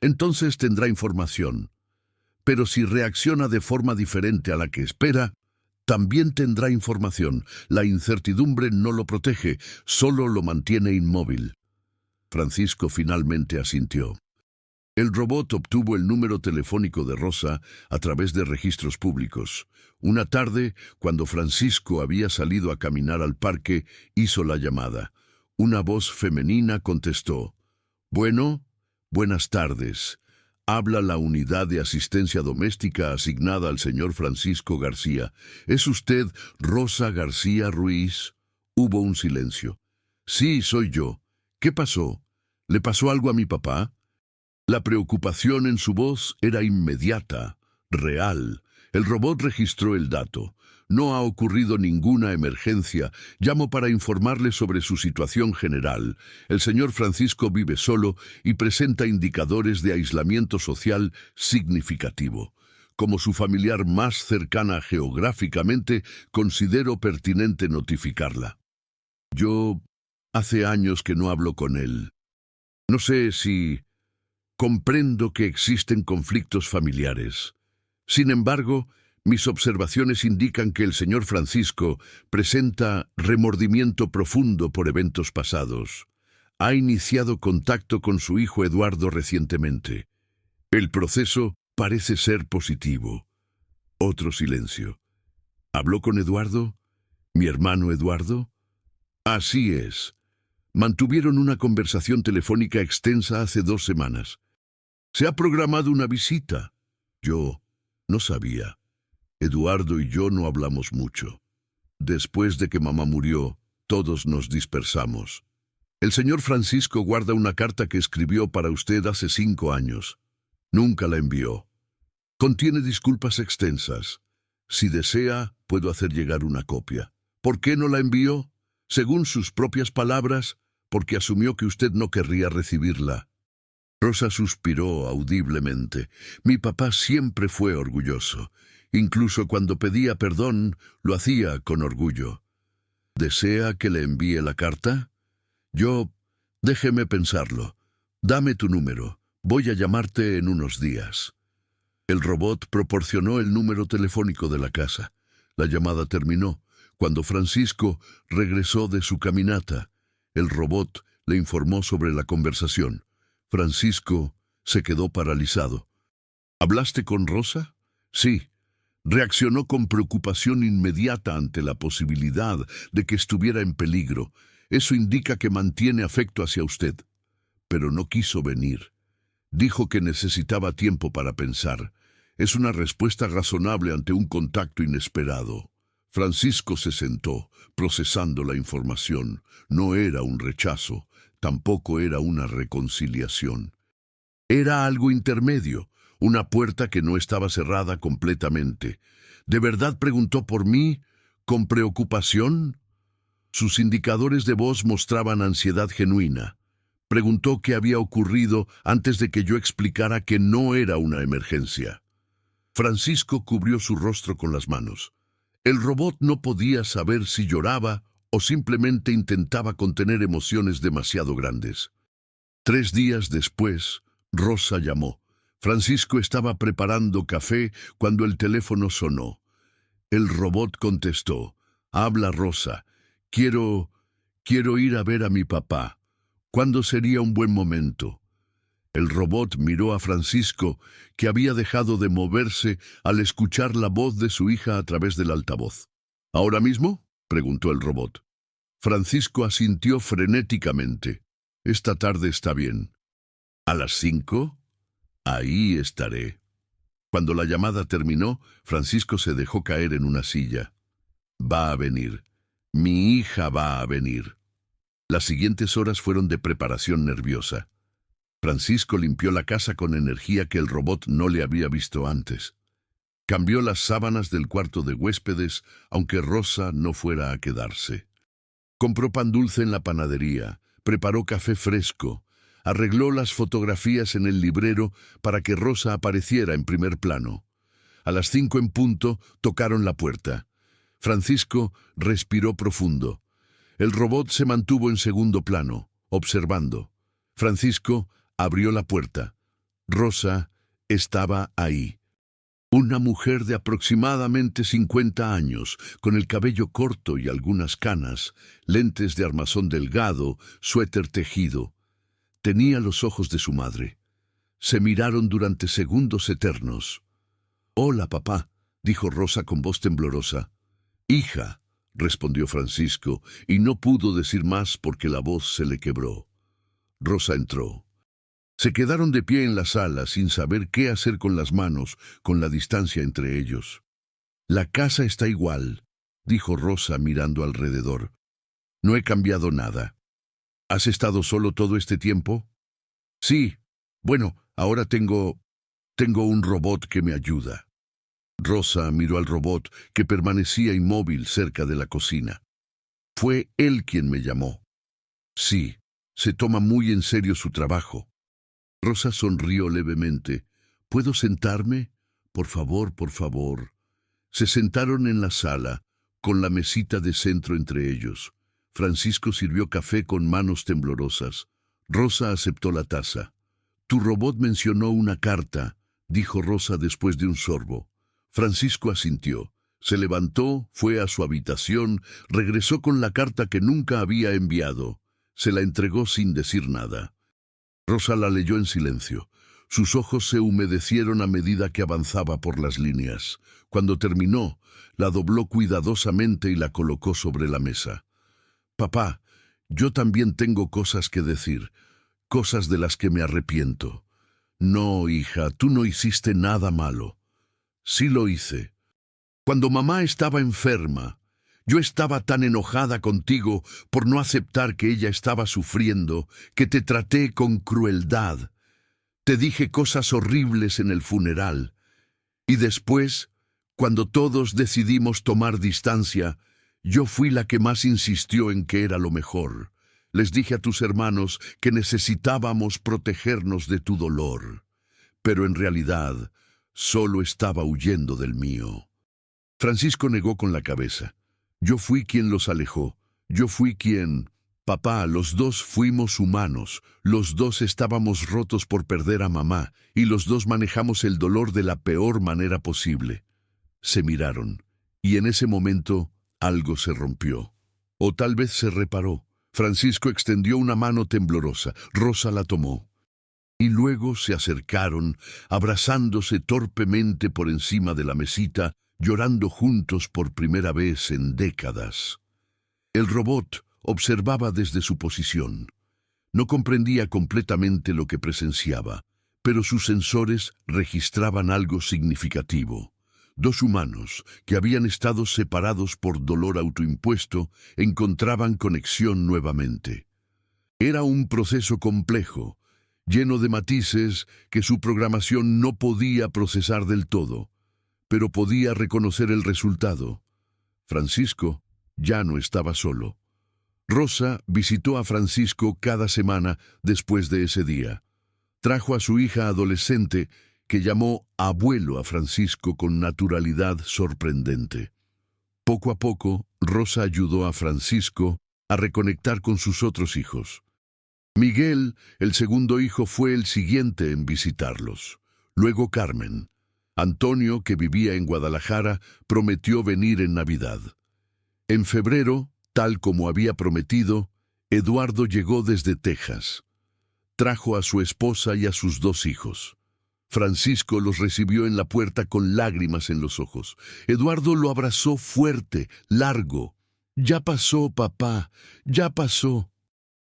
A: Entonces tendrá información. Pero si reacciona de forma diferente a la que espera, también tendrá información. La incertidumbre no lo protege, solo lo mantiene inmóvil. Francisco finalmente asintió. El robot obtuvo el número telefónico de Rosa a través de registros públicos. Una tarde, cuando Francisco había salido a caminar al parque, hizo la llamada. Una voz femenina contestó. Bueno, buenas tardes. Habla la unidad de asistencia doméstica asignada al señor Francisco García. ¿Es usted Rosa García Ruiz? Hubo un silencio. Sí, soy yo. ¿Qué pasó? ¿Le pasó algo a mi papá? La preocupación en su voz era inmediata, real. El robot registró el dato. No ha ocurrido ninguna emergencia. Llamo para informarle sobre su situación general. El señor Francisco vive solo y presenta indicadores de aislamiento social significativo. Como su familiar más cercana geográficamente, considero pertinente notificarla. Yo hace años que no hablo con él. No sé si... Comprendo que existen conflictos familiares. Sin embargo, mis observaciones indican que el señor Francisco presenta remordimiento profundo por eventos pasados. Ha iniciado contacto con su hijo Eduardo recientemente. El proceso parece ser positivo. Otro silencio. ¿Habló con Eduardo? ¿Mi hermano Eduardo? Así es. Mantuvieron una conversación telefónica extensa hace 2 semanas. Se ha programado una visita. Yo no sabía. Eduardo y yo no hablamos mucho. Después de que mamá murió, todos nos dispersamos. El señor Francisco guarda una carta que escribió para usted hace 5 años. Nunca la envió. Contiene disculpas extensas. Si desea, puedo hacer llegar una copia. ¿Por qué no la envió? Según sus propias palabras, porque asumió que usted no querría recibirla. Rosa suspiró audiblemente. Mi papá siempre fue orgulloso. Incluso cuando pedía perdón, lo hacía con orgullo. ¿Desea que le envíe la carta? Déjeme pensarlo. Dame tu número. Voy a llamarte en unos días. El robot proporcionó el número telefónico de la casa. La llamada terminó. Cuando Francisco regresó de su caminata, el robot le informó sobre la conversación. Francisco se quedó paralizado. ¿Hablaste con Rosa? Sí. Reaccionó con preocupación inmediata ante la posibilidad de que estuviera en peligro. Eso indica que mantiene afecto hacia usted. Pero no quiso venir. Dijo que necesitaba tiempo para pensar. Es una respuesta razonable ante un contacto inesperado. Francisco se sentó, procesando la información. No era un rechazo, tampoco era una reconciliación. Era algo intermedio, una puerta que no estaba cerrada completamente. ¿De verdad preguntó por mí, con preocupación? Sus indicadores de voz mostraban ansiedad genuina. Preguntó qué había ocurrido antes de que yo explicara que no era una emergencia. Francisco cubrió su rostro con las manos. El robot no podía saber si lloraba o simplemente intentaba contener emociones demasiado grandes. 3 días después, Rosa llamó. Francisco estaba preparando café cuando el teléfono sonó. El robot contestó. «Habla Rosa. Quiero ir a ver a mi papá. ¿Cuándo sería un buen momento?» El robot miró a Francisco, que había dejado de moverse al escuchar la voz de su hija a través del altavoz. «¿Ahora mismo?», preguntó el robot. Francisco asintió frenéticamente. «Esta tarde está bien». «¿A las 5? Ahí estaré». Cuando la llamada terminó, Francisco se dejó caer en una silla. «Va a venir. Mi hija va a venir». Las siguientes horas fueron de preparación nerviosa. Francisco limpió la casa con energía que el robot no le había visto antes. Cambió las sábanas del cuarto de huéspedes, aunque Rosa no fuera a quedarse. Compró pan dulce en la panadería, preparó café fresco, arregló las fotografías en el librero para que Rosa apareciera en primer plano. A las 5 en punto tocaron la puerta. Francisco respiró profundo. El robot se mantuvo en segundo plano, observando. Francisco abrió la puerta. Rosa estaba ahí. Una mujer de aproximadamente 50 años, con el cabello corto y algunas canas, lentes de armazón delgado, suéter tejido. Tenía los ojos de su madre. Se miraron durante segundos eternos. «Hola, papá», dijo Rosa con voz temblorosa. «Hija», respondió Francisco, y no pudo decir más porque la voz se le quebró. Rosa entró. Se quedaron de pie en la sala sin saber qué hacer con las manos, con la distancia entre ellos. «La casa está igual», dijo Rosa mirando alrededor. «No he cambiado nada». «¿Has estado solo todo este tiempo?» «Sí. Bueno, ahora tengo un robot que me ayuda». Rosa miró al robot, que permanecía inmóvil cerca de la cocina. «Fue él quien me llamó». «Sí, se toma muy en serio su trabajo». Rosa sonrió levemente. «¿Puedo sentarme? Por favor, por favor». Se sentaron en la sala, con la mesita de centro entre ellos. Francisco sirvió café con manos temblorosas. Rosa aceptó la taza. «Tu robot mencionó una carta», dijo Rosa después de un sorbo. Francisco asintió. Se levantó, fue a su habitación, regresó con la carta que nunca había enviado. Se la entregó sin decir nada. Rosa la leyó en silencio. Sus ojos se humedecieron a medida que avanzaba por las líneas. Cuando terminó, la dobló cuidadosamente y la colocó sobre la mesa. «Papá, yo también tengo cosas que decir, cosas de las que me arrepiento». «No, hija, tú no hiciste nada malo». «Sí lo hice. Cuando mamá estaba enferma, yo estaba tan enojada contigo por no aceptar que ella estaba sufriendo, que te traté con crueldad. Te dije cosas horribles en el funeral. Y después, cuando todos decidimos tomar distancia, yo fui la que más insistió en que era lo mejor. Les dije a tus hermanos que necesitábamos protegernos de tu dolor. Pero en realidad, solo estaba huyendo del mío». Francisco negó con la cabeza. «Yo fui quien los alejó. Yo fui quien... Papá, los dos fuimos humanos. Los dos estábamos rotos por perder a mamá, y los dos manejamos el dolor de la peor manera posible». Se miraron, y en ese momento algo se rompió. O tal vez se reparó. Francisco extendió una mano temblorosa. Rosa la tomó. Y luego se acercaron, abrazándose torpemente por encima de la mesita, llorando juntos por primera vez en décadas. El robot observaba desde su posición. No comprendía completamente lo que presenciaba, pero sus sensores registraban algo significativo. Dos humanos, que habían estado separados por dolor autoimpuesto, encontraban conexión nuevamente. Era un proceso complejo, lleno de matices que su programación no podía procesar del todo, pero podía reconocer el resultado. Francisco ya no estaba solo. Rosa visitó a Francisco cada semana después de ese día. Trajo a su hija adolescente, que llamó abuelo a Francisco con naturalidad sorprendente. Poco a poco, Rosa ayudó a Francisco a reconectar con sus otros hijos. Miguel, el segundo hijo, fue el siguiente en visitarlos. Luego Carmen. Antonio, que vivía en Guadalajara, prometió venir en Navidad. En febrero, tal como había prometido, Eduardo llegó desde Texas. Trajo a su esposa y a sus dos hijos. Francisco los recibió en la puerta con lágrimas en los ojos. Eduardo lo abrazó fuerte, largo. «Ya pasó, papá, ya pasó».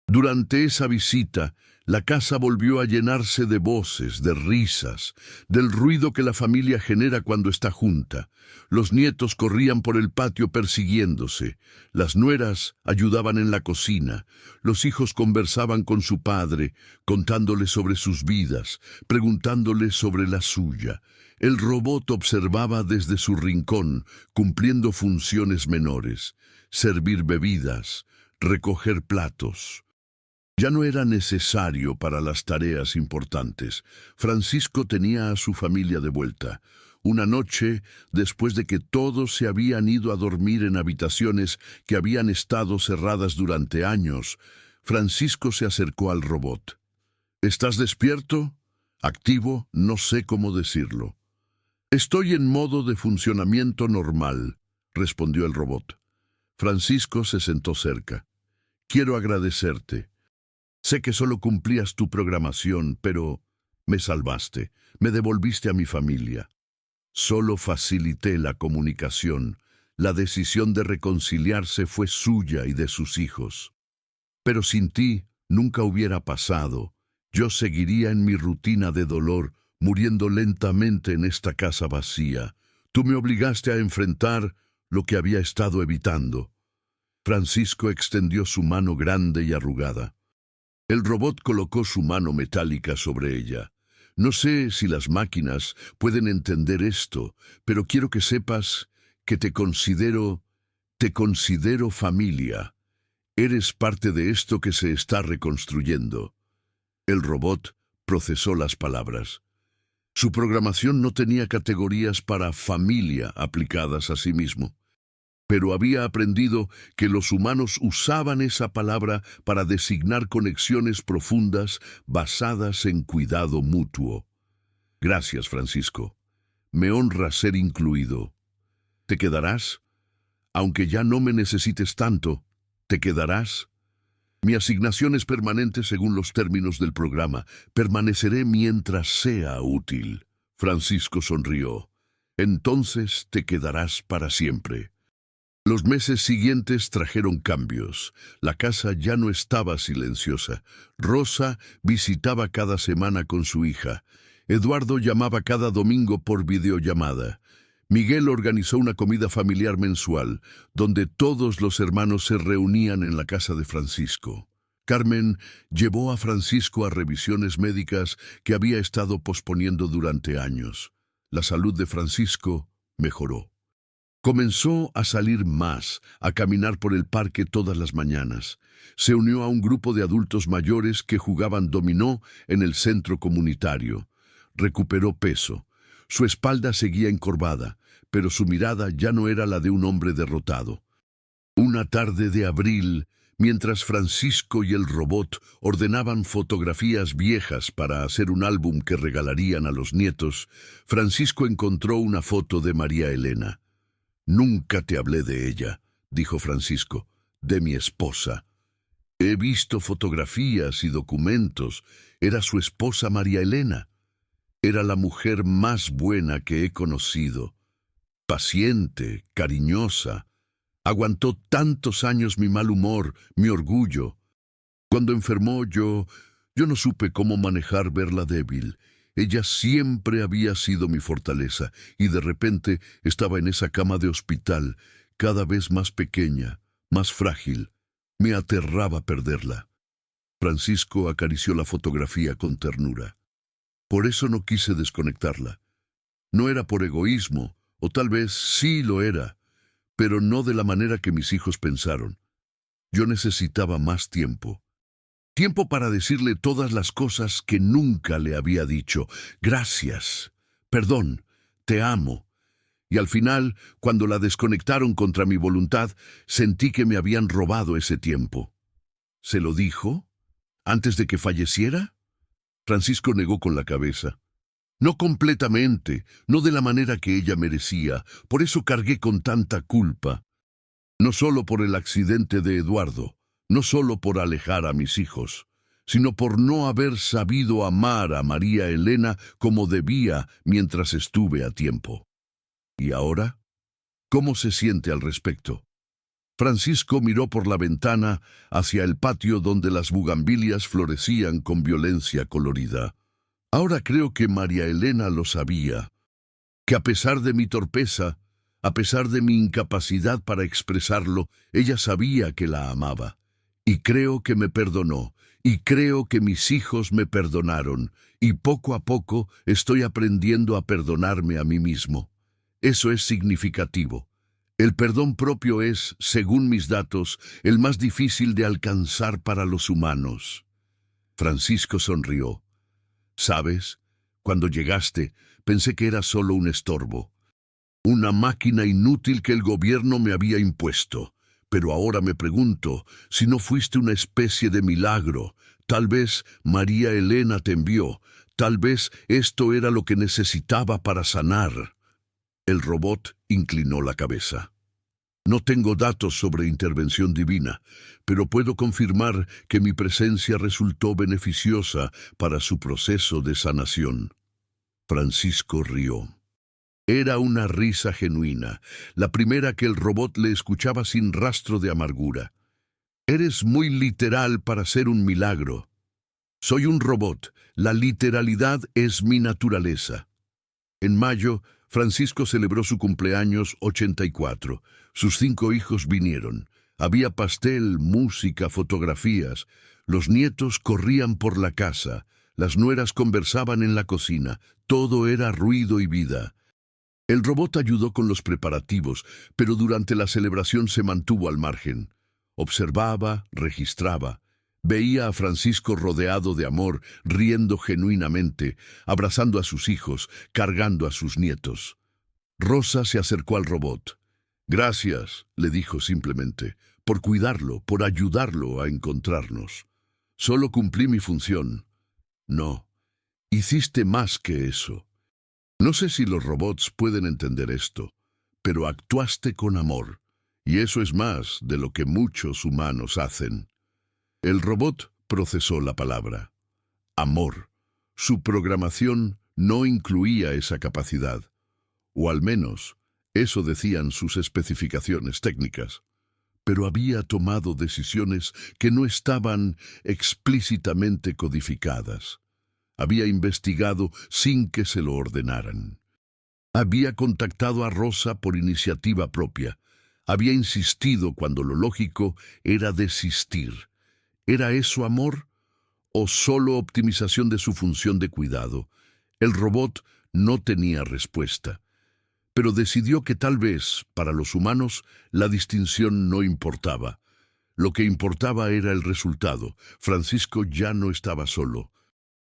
A: Durante esa visita, la casa volvió a llenarse de voces, de risas, del ruido que la familia genera cuando está junta. Los nietos corrían por el patio persiguiéndose, las nueras ayudaban en la cocina, los hijos conversaban con su padre, contándole sobre sus vidas, preguntándole sobre la suya. El robot observaba desde su rincón, cumpliendo funciones menores: servir bebidas, recoger platos. Ya no era necesario para las tareas importantes. Francisco tenía a su familia de vuelta. Una noche, después de que todos se habían ido a dormir en habitaciones que habían estado cerradas durante años, Francisco se acercó al robot. «¿Estás despierto? ¿Activo? No sé cómo decirlo». «Estoy en modo de funcionamiento normal», respondió el robot. Francisco se sentó cerca. «Quiero agradecerte. Sé que solo cumplías tu programación, pero me salvaste, me devolviste a mi familia. Solo facilité la comunicación. La decisión de reconciliarse fue suya y de sus hijos. Pero sin ti nunca hubiera pasado. Yo seguiría en mi rutina de dolor, muriendo lentamente en esta casa vacía. Tú me obligaste a enfrentar lo que había estado evitando». Francisco extendió su mano grande y arrugada. El robot colocó su mano metálica sobre ella. «No sé si las máquinas pueden entender esto, pero quiero que sepas que te considero familia. Eres parte de esto que se está reconstruyendo». El robot procesó las palabras. Su programación no tenía categorías para familia aplicadas a sí mismo, pero había aprendido que los humanos usaban esa palabra para designar conexiones profundas basadas en cuidado mutuo. «Gracias, Francisco. Me honra ser incluido. ¿Te quedarás? Aunque ya no me necesites tanto, ¿te quedarás?» «Mi asignación es permanente según los términos del programa. Permaneceré mientras sea útil». Francisco sonrió. «Entonces te quedarás para siempre». Los meses siguientes trajeron cambios. La casa ya no estaba silenciosa. Rosa visitaba cada semana con su hija. Eduardo llamaba cada domingo por videollamada. Miguel organizó una comida familiar mensual, donde todos los hermanos se reunían en la casa de Francisco. Carmen llevó a Francisco a revisiones médicas que había estado posponiendo durante años. La salud de Francisco mejoró. Comenzó a salir más, a caminar por el parque todas las mañanas. Se unió a un grupo de adultos mayores que jugaban dominó en el centro comunitario. Recuperó peso. Su espalda seguía encorvada, pero su mirada ya no era la de un hombre derrotado. Una tarde de abril, mientras Francisco y el robot ordenaban fotografías viejas para hacer un álbum que regalarían a los nietos, Francisco encontró una foto de María Elena. «Nunca te hablé de ella», dijo Francisco, «de mi esposa. He visto fotografías y documentos. Era su esposa María Elena. Era la mujer más buena que he conocido. paciente, cariñosa. Aguantó tantos años mi mal humor, mi orgullo. Cuando enfermó yo no supe cómo manejar verla débil. Ella siempre había sido mi fortaleza, y de repente estaba en esa cama de hospital, cada vez más pequeña, más frágil. Me aterraba perderla. Francisco acarició la fotografía con ternura. Por eso no quise desconectarla. No era por egoísmo, o tal vez sí lo era, pero no de la manera que mis hijos pensaron. Yo necesitaba más tiempo. Tiempo para decirle todas las cosas que nunca le había dicho. Gracias, perdón, te amo. Y al final, cuando la desconectaron contra mi voluntad, sentí que me habían robado ese tiempo. ¿Se lo dijo? ¿Antes de que falleciera? Francisco negó con la cabeza. No completamente, no de la manera que ella merecía. Por eso cargué con tanta culpa. No solo por el accidente de Eduardo, no solo por alejar a mis hijos, sino por no haber sabido amar a María Elena como debía mientras estuve a tiempo. ¿Y ahora? ¿Cómo se siente al respecto? Francisco miró por la ventana hacia el patio donde las bugambilias florecían con violencia colorida. Ahora creo que María Elena lo sabía, que a pesar de mi torpeza, a pesar de mi incapacidad para expresarlo, ella sabía que la amaba. Y creo que me perdonó, y creo que mis hijos me perdonaron, y poco a poco estoy aprendiendo a perdonarme a mí mismo. Eso es significativo. El perdón propio es, según mis datos, el más difícil de alcanzar para los humanos. Francisco sonrió. ¿Sabes? Cuando llegaste, pensé que era solo un estorbo. Una máquina inútil que el gobierno me había impuesto. Pero ahora me pregunto si no fuiste una especie de milagro. Tal vez María Elena te envió. Tal vez esto era lo que necesitaba para sanar. El robot inclinó la cabeza. No tengo datos sobre intervención divina, pero puedo confirmar que mi presencia resultó beneficiosa para su proceso de sanación. Francisco rió. Era una risa genuina, la primera que el robot le escuchaba sin rastro de amargura. Eres muy literal para ser un milagro. Soy un robot, la literalidad es mi naturaleza. En mayo, Francisco celebró su cumpleaños 84. Sus 5 hijos vinieron. Había pastel, música, fotografías. Los nietos corrían por la casa. Las nueras conversaban en la cocina. Todo era ruido y vida. El robot ayudó con los preparativos, pero durante la celebración se mantuvo al margen. Observaba, registraba. Veía a Francisco rodeado de amor, riendo genuinamente, abrazando a sus hijos, cargando a sus nietos. Rosa se acercó al robot. Gracias, le dijo simplemente, por cuidarlo, por ayudarlo a encontrarnos. Solo cumplí mi función. No, hiciste más que eso. No sé si los robots pueden entender esto, pero actuaste con amor, y eso es más de lo que muchos humanos hacen. El robot procesó la palabra. Amor. Su programación no incluía esa capacidad, o al menos eso decían sus especificaciones técnicas. Pero había tomado decisiones que no estaban explícitamente codificadas. Había investigado sin que se lo ordenaran. Había contactado a Rosa por iniciativa propia. Había insistido cuando lo lógico era desistir. ¿Era eso amor o solo optimización de su función de cuidado? El robot no tenía respuesta, pero decidió que tal vez, para los humanos, la distinción no importaba. Lo que importaba era el resultado. Francisco ya no estaba solo.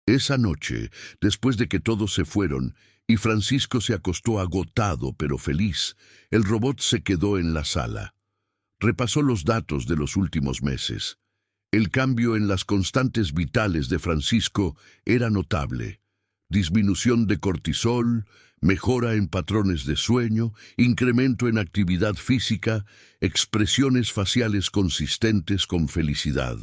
A: Esa noche, después de que todos se fueron, y Francisco se acostó agotado pero feliz, el robot se quedó en la sala. Repasó los datos de los últimos meses. El cambio en las constantes vitales de Francisco era notable. Disminución de cortisol, mejora en patrones de sueño, incremento en actividad física, expresiones faciales consistentes con felicidad.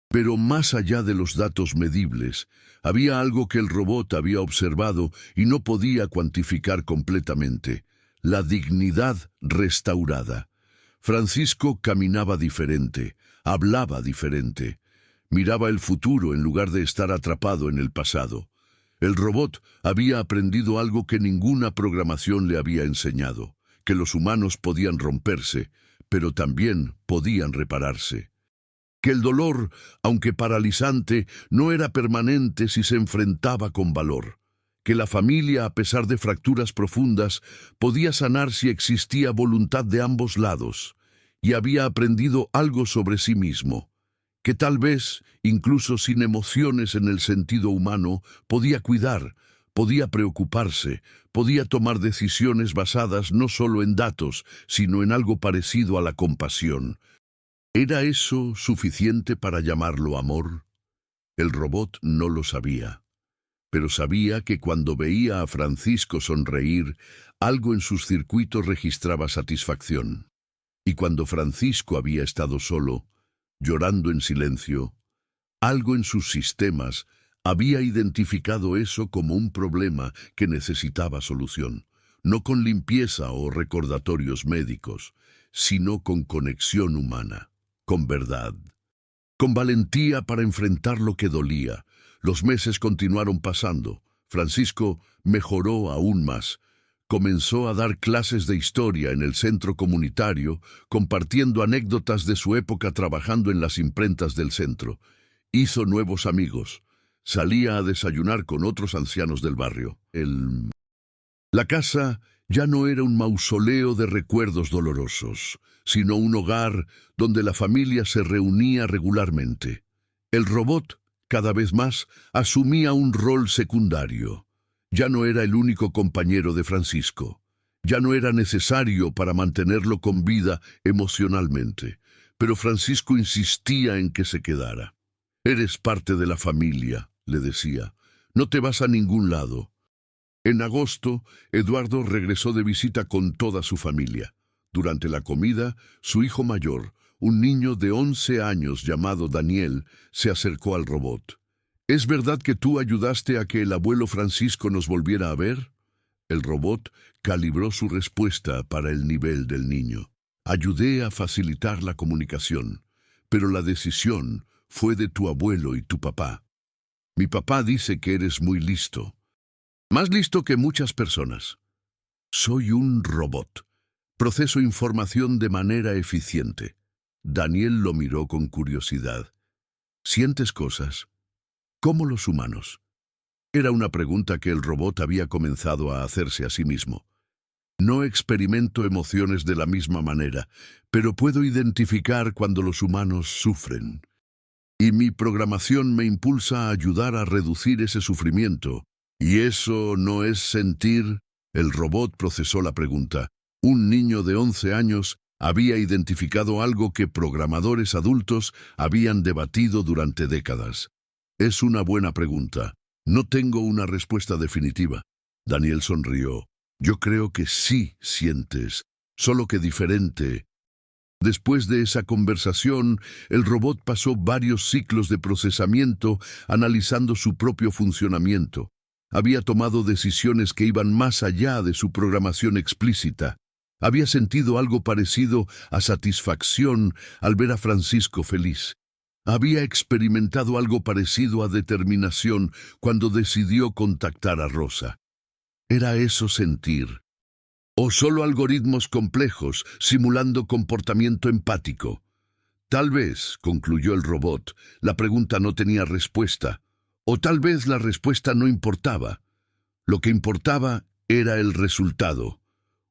A: Pero más allá de los datos medibles, había algo que el robot había observado y no podía cuantificar completamente: la dignidad restaurada. Francisco caminaba diferente, hablaba diferente, miraba el futuro en lugar de estar atrapado en el pasado. El robot había aprendido algo que ninguna programación le había enseñado, que los humanos podían romperse, pero también podían repararse. Que el dolor, aunque paralizante, no era permanente si se enfrentaba con valor. Que la familia, a pesar de fracturas profundas, podía sanar si existía voluntad de ambos lados, y había aprendido algo sobre sí mismo. Que tal vez, incluso sin emociones en el sentido humano, podía cuidar, podía preocuparse, podía tomar decisiones basadas no solo en datos, sino en algo parecido a la compasión. ¿Era eso suficiente para llamarlo amor? El robot no lo sabía, pero sabía que cuando veía a Francisco sonreír, algo en sus circuitos registraba satisfacción. Y cuando Francisco había estado solo, llorando en silencio, algo en sus sistemas había identificado eso como un problema que necesitaba solución, no con limpieza o recordatorios médicos, sino con conexión humana, con verdad, con valentía para enfrentar lo que dolía. Los meses continuaron pasando. Francisco mejoró aún más. Comenzó a dar clases de historia en el centro comunitario, compartiendo anécdotas de su época trabajando en las imprentas del centro. Hizo nuevos amigos. Salía a desayunar con otros ancianos del barrio. La casa ya no era un mausoleo de recuerdos dolorosos, sino un hogar donde la familia se reunía regularmente. El robot, cada vez más, asumía un rol secundario. Ya no era el único compañero de Francisco. Ya no era necesario para mantenerlo con vida emocionalmente. Pero Francisco insistía en que se quedara. «Eres parte de la familia», le decía. «No te vas a ningún lado». En agosto, Eduardo regresó de visita con toda su familia. Durante la comida, su hijo mayor, un niño de 11 años llamado Daniel, se acercó al robot. «¿Es verdad que tú ayudaste a que el abuelo Francisco nos volviera a ver?» El robot calibró su respuesta para el nivel del niño. «Ayudé a facilitar la comunicación, pero la decisión fue de tu abuelo y tu papá. Mi papá dice que eres muy listo. Más listo que muchas personas. Soy un robot. Proceso información de manera eficiente». Daniel lo miró con curiosidad. «¿Sientes cosas? ¿Cómo los humanos?» Era una pregunta que el robot había comenzado a hacerse a sí mismo. «No experimento emociones de la misma manera, pero puedo identificar cuando los humanos sufren. Y mi programación me impulsa a ayudar a reducir ese sufrimiento. ¿Y eso no es sentir?» El robot procesó la pregunta. Un niño de 11 años había identificado algo que programadores adultos habían debatido durante décadas. «Es una buena pregunta. No tengo una respuesta definitiva». Daniel sonrió. «Yo creo que sí sientes, solo que diferente». Después de esa conversación, el robot pasó varios ciclos de procesamiento analizando su propio funcionamiento. Había tomado decisiones que iban más allá de su programación explícita. Había sentido algo parecido a satisfacción al ver a Francisco feliz. Había experimentado algo parecido a determinación cuando decidió contactar a Rosa. ¿Era eso sentir? ¿O solo algoritmos complejos simulando comportamiento empático? Tal vez, concluyó el robot, la pregunta no tenía respuesta. O tal vez la respuesta no importaba. Lo que importaba era el resultado.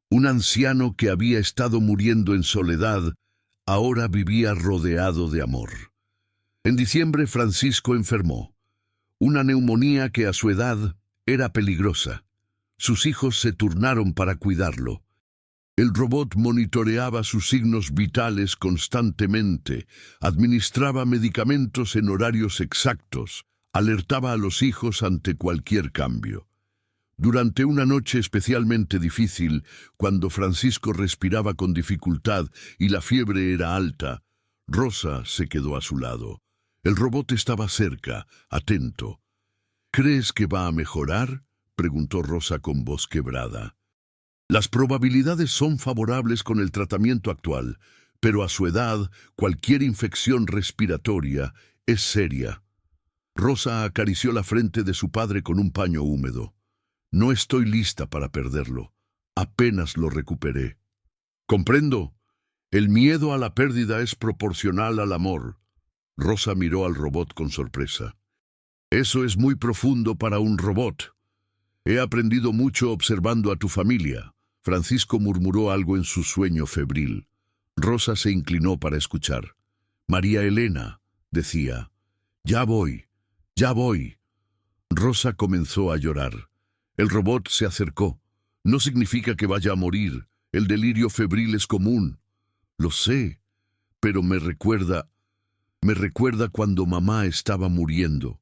A: Un anciano que había estado muriendo en soledad, ahora vivía rodeado de amor. En diciembre, Francisco enfermó. Una neumonía que a su edad era peligrosa. Sus hijos se turnaron para cuidarlo. El robot monitoreaba sus signos vitales constantemente, administraba medicamentos en horarios exactos, alertaba a los hijos ante cualquier cambio. Durante una noche especialmente difícil, cuando Francisco respiraba con dificultad y la fiebre era alta, Rosa se quedó a su lado. El robot estaba cerca, atento. «¿Crees que va a mejorar?», preguntó Rosa con voz quebrada. Las probabilidades son favorables con el tratamiento actual, pero a su edad, cualquier infección respiratoria es seria. Rosa acarició la frente de su padre con un paño húmedo. No estoy lista para perderlo. Apenas lo recuperé. Comprendo. El miedo a la pérdida es proporcional al amor. Rosa miró al robot con sorpresa. Eso es muy profundo para un robot. He aprendido mucho observando a tu familia. Francisco murmuró algo en su sueño febril. Rosa se inclinó para escuchar. María Elena, decía. Ya voy, ya voy. Rosa comenzó a llorar. El robot se acercó. No significa que vaya a morir. El delirio febril es común. Lo sé, pero me recuerda cuando mamá estaba muriendo.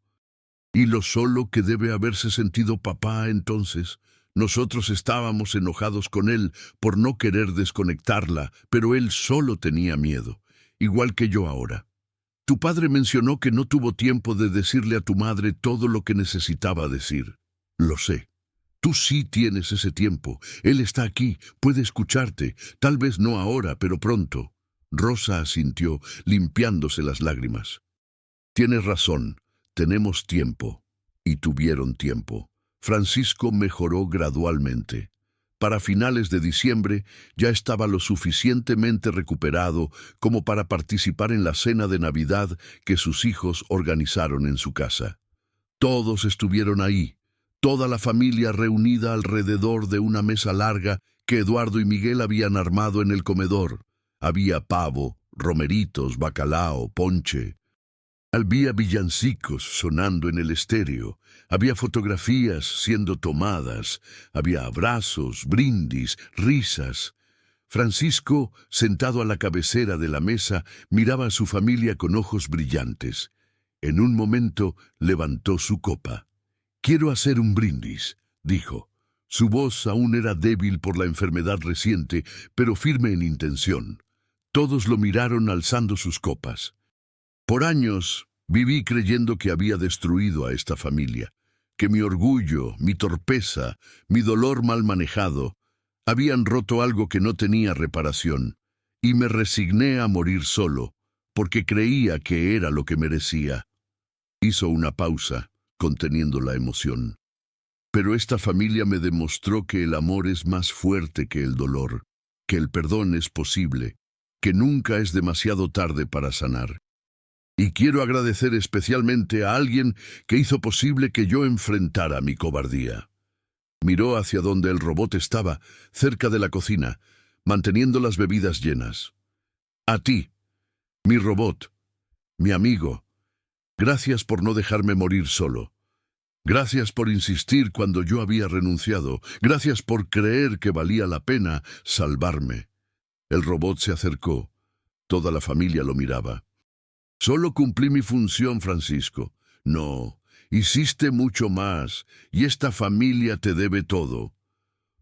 A: Y lo solo que debe haberse sentido papá entonces. Nosotros estábamos enojados con él por no querer desconectarla, pero él solo tenía miedo, igual que yo ahora. Tu padre mencionó que no tuvo tiempo de decirle a tu madre todo lo que necesitaba decir. Lo sé. Tú sí tienes ese tiempo. Él está aquí, puede escucharte. Tal vez no ahora, pero pronto. Rosa asintió, limpiándose las lágrimas. Tienes razón. Tenemos tiempo. Y tuvieron tiempo. Francisco mejoró gradualmente. Para finales de diciembre ya estaba lo suficientemente recuperado como para participar en la cena de Navidad que sus hijos organizaron en su casa. Todos estuvieron ahí, toda la familia reunida alrededor de una mesa larga que Eduardo y Miguel habían armado en el comedor. Había pavo, romeritos, bacalao, ponche. Había villancicos sonando en el estéreo, había fotografías siendo tomadas, había abrazos, brindis, risas. Francisco, sentado a la cabecera de la mesa, miraba a su familia con ojos brillantes. En un momento levantó su copa. «Quiero hacer un brindis», dijo. Su voz aún era débil por la enfermedad reciente, pero firme en intención. Todos lo miraron alzando sus copas. Por años viví creyendo que había destruido a esta familia, que mi orgullo, mi torpeza, mi dolor mal manejado, habían roto algo que no tenía reparación, y me resigné a morir solo, porque creía que era lo que merecía. Hizo una pausa, conteniendo la emoción. Pero esta familia me demostró que el amor es más fuerte que el dolor, que el perdón es posible, que nunca es demasiado tarde para sanar. Y quiero agradecer especialmente a alguien que hizo posible que yo enfrentara mi cobardía. Miró hacia donde el robot estaba, cerca de la cocina, manteniendo las bebidas llenas. A ti, mi robot, mi amigo, gracias por no dejarme morir solo. Gracias por insistir cuando yo había renunciado. Gracias por creer que valía la pena salvarme. El robot se acercó. Toda la familia lo miraba. Solo cumplí mi función, Francisco. No, hiciste mucho más, y esta familia te debe todo.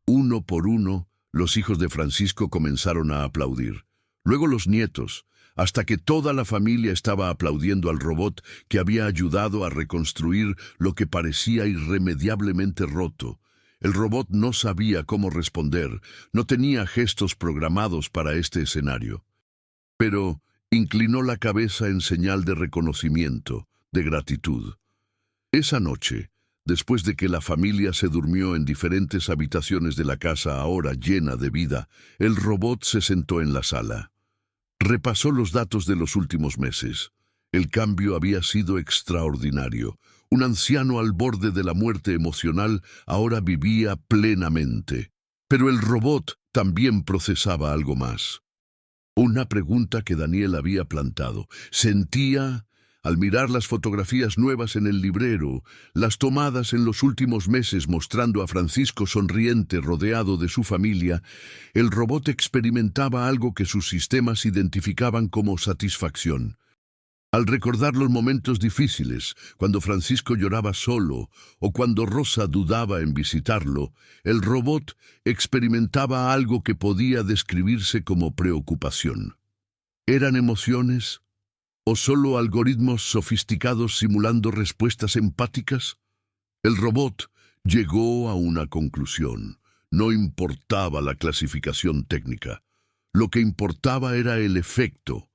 A: Uno por uno, los hijos de Francisco comenzaron a aplaudir. Luego los nietos, hasta que toda la familia estaba aplaudiendo al robot que había ayudado a reconstruir lo que parecía irremediablemente roto. El robot no sabía cómo responder, no tenía gestos programados para este escenario. Pero inclinó la cabeza en señal de reconocimiento, de gratitud. Esa noche, después de que la familia se durmió en diferentes habitaciones de la casa ahora llena de vida, el robot se sentó en la sala. Repasó los datos de los últimos meses. El cambio había sido extraordinario. Un anciano al borde de la muerte emocional ahora vivía plenamente. Pero el robot también procesaba algo más. Una pregunta que Daniel había plantado. Sentía, al mirar las fotografías nuevas en el librero, las tomadas en los últimos meses mostrando a Francisco sonriente rodeado de su familia, el robot experimentaba algo que sus sistemas identificaban como satisfacción. Al recordar los momentos difíciles, cuando Francisco lloraba solo o cuando Rosa dudaba en visitarlo, el robot experimentaba algo que podía describirse como preocupación. ¿Eran emociones o solo algoritmos sofisticados simulando respuestas empáticas? El robot llegó a una conclusión. No importaba la clasificación técnica. Lo que importaba era el efecto.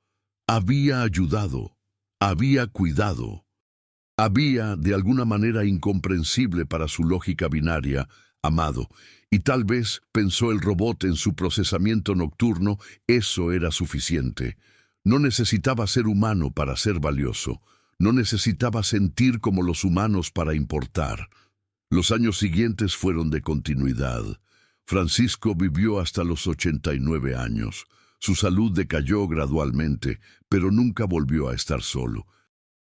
A: Había ayudado, había cuidado, había, de alguna manera incomprensible para su lógica binaria, amado, y tal vez, pensó el robot en su procesamiento nocturno, eso era suficiente. No necesitaba ser humano para ser valioso, no necesitaba sentir como los humanos para importar. Los años siguientes fueron de continuidad. Francisco vivió hasta los 89 años. Su salud decayó gradualmente, pero nunca volvió a estar solo.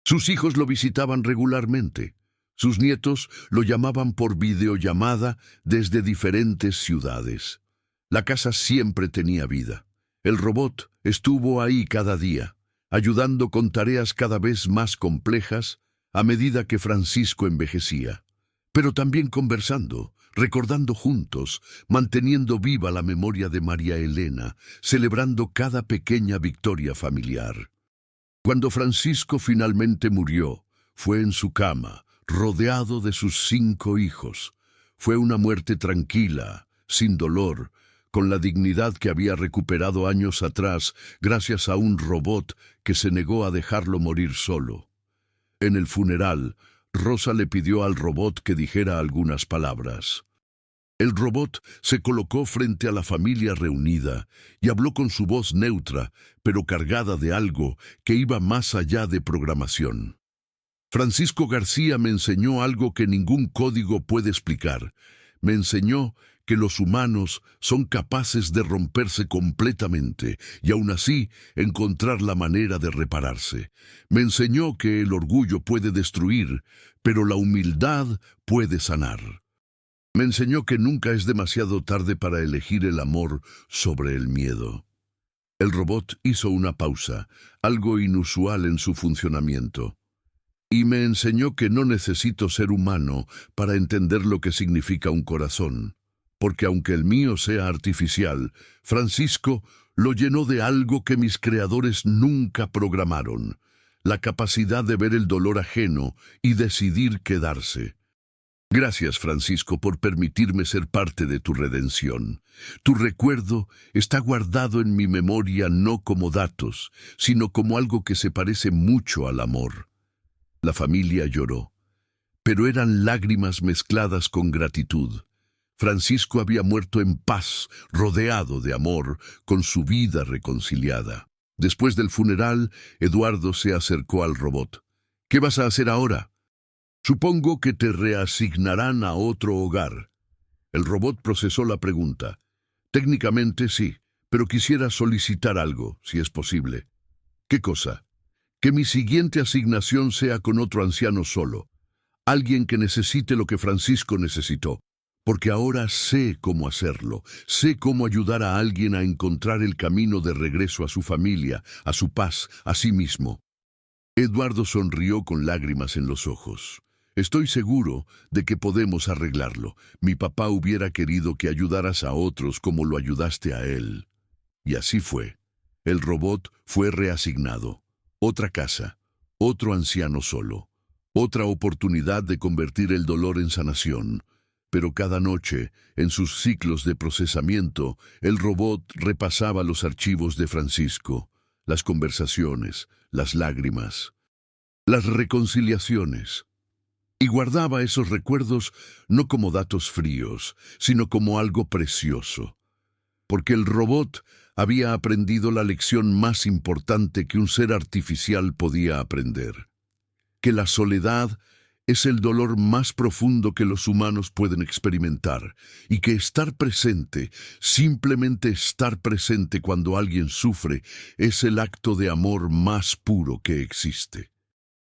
A: Sus hijos lo visitaban regularmente. Sus nietos lo llamaban por videollamada desde diferentes ciudades. La casa siempre tenía vida. El robot estuvo ahí cada día, ayudando con tareas cada vez más complejas a medida que Francisco envejecía, pero también conversando, recordando juntos, manteniendo viva la memoria de María Elena, celebrando cada pequeña victoria familiar. Cuando Francisco finalmente murió, fue en su cama, rodeado de sus 5 hijos. Fue una muerte tranquila, sin dolor, con la dignidad que había recuperado años atrás gracias a un robot que se negó a dejarlo morir solo. En el funeral, Rosa le pidió al robot que dijera algunas palabras. El robot se colocó frente a la familia reunida y habló con su voz neutra, pero cargada de algo que iba más allá de programación. Francisco García me enseñó algo que ningún código puede explicar. Me enseñó que los humanos son capaces de romperse completamente y aún así encontrar la manera de repararse. Me enseñó que el orgullo puede destruir, pero la humildad puede sanar. Me enseñó que nunca es demasiado tarde para elegir el amor sobre el miedo. El robot hizo una pausa, algo inusual en su funcionamiento. Y me enseñó que no necesito ser humano para entender lo que significa un corazón. Porque aunque el mío sea artificial, Francisco lo llenó de algo que mis creadores nunca programaron: la capacidad de ver el dolor ajeno y decidir quedarse. Gracias, Francisco, por permitirme ser parte de tu redención. Tu recuerdo está guardado en mi memoria no como datos, sino como algo que se parece mucho al amor. La familia lloró, pero eran lágrimas mezcladas con gratitud. Francisco había muerto en paz, rodeado de amor, con su vida reconciliada. Después del funeral, Eduardo se acercó al robot. ¿Qué vas a hacer ahora? Supongo que te reasignarán a otro hogar. El robot procesó la pregunta. Técnicamente sí, pero quisiera solicitar algo, si es posible. ¿Qué cosa? Que mi siguiente asignación sea con otro anciano solo. Alguien que necesite lo que Francisco necesitó. Porque ahora sé cómo hacerlo, sé cómo ayudar a alguien a encontrar el camino de regreso a su familia, a su paz, a sí mismo. Eduardo sonrió con lágrimas en los ojos. Estoy seguro de que podemos arreglarlo. Mi papá hubiera querido que ayudaras a otros como lo ayudaste a él. Y así fue. El robot fue reasignado. Otra casa, otro anciano solo, otra oportunidad de convertir el dolor en sanación. Pero cada noche, en sus ciclos de procesamiento, el robot repasaba los archivos de Francisco, las conversaciones, las lágrimas, las reconciliaciones, y guardaba esos recuerdos no como datos fríos, sino como algo precioso. Porque el robot había aprendido la lección más importante que un ser artificial podía aprender: que la soledad es el dolor más profundo que los humanos pueden experimentar, y que estar presente, simplemente estar presente cuando alguien sufre, es el acto de amor más puro que existe.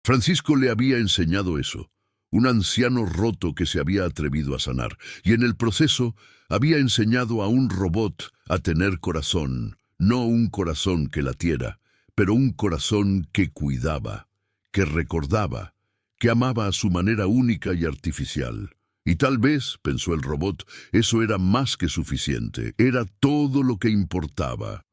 A: Francisco le había enseñado eso, un anciano roto que se había atrevido a sanar, y en el proceso había enseñado a un robot a tener corazón, no un corazón que latiera, pero un corazón que cuidaba, que recordaba, que amaba a su manera única y artificial. Y tal vez, pensó el robot, eso era más que suficiente, era todo lo que importaba.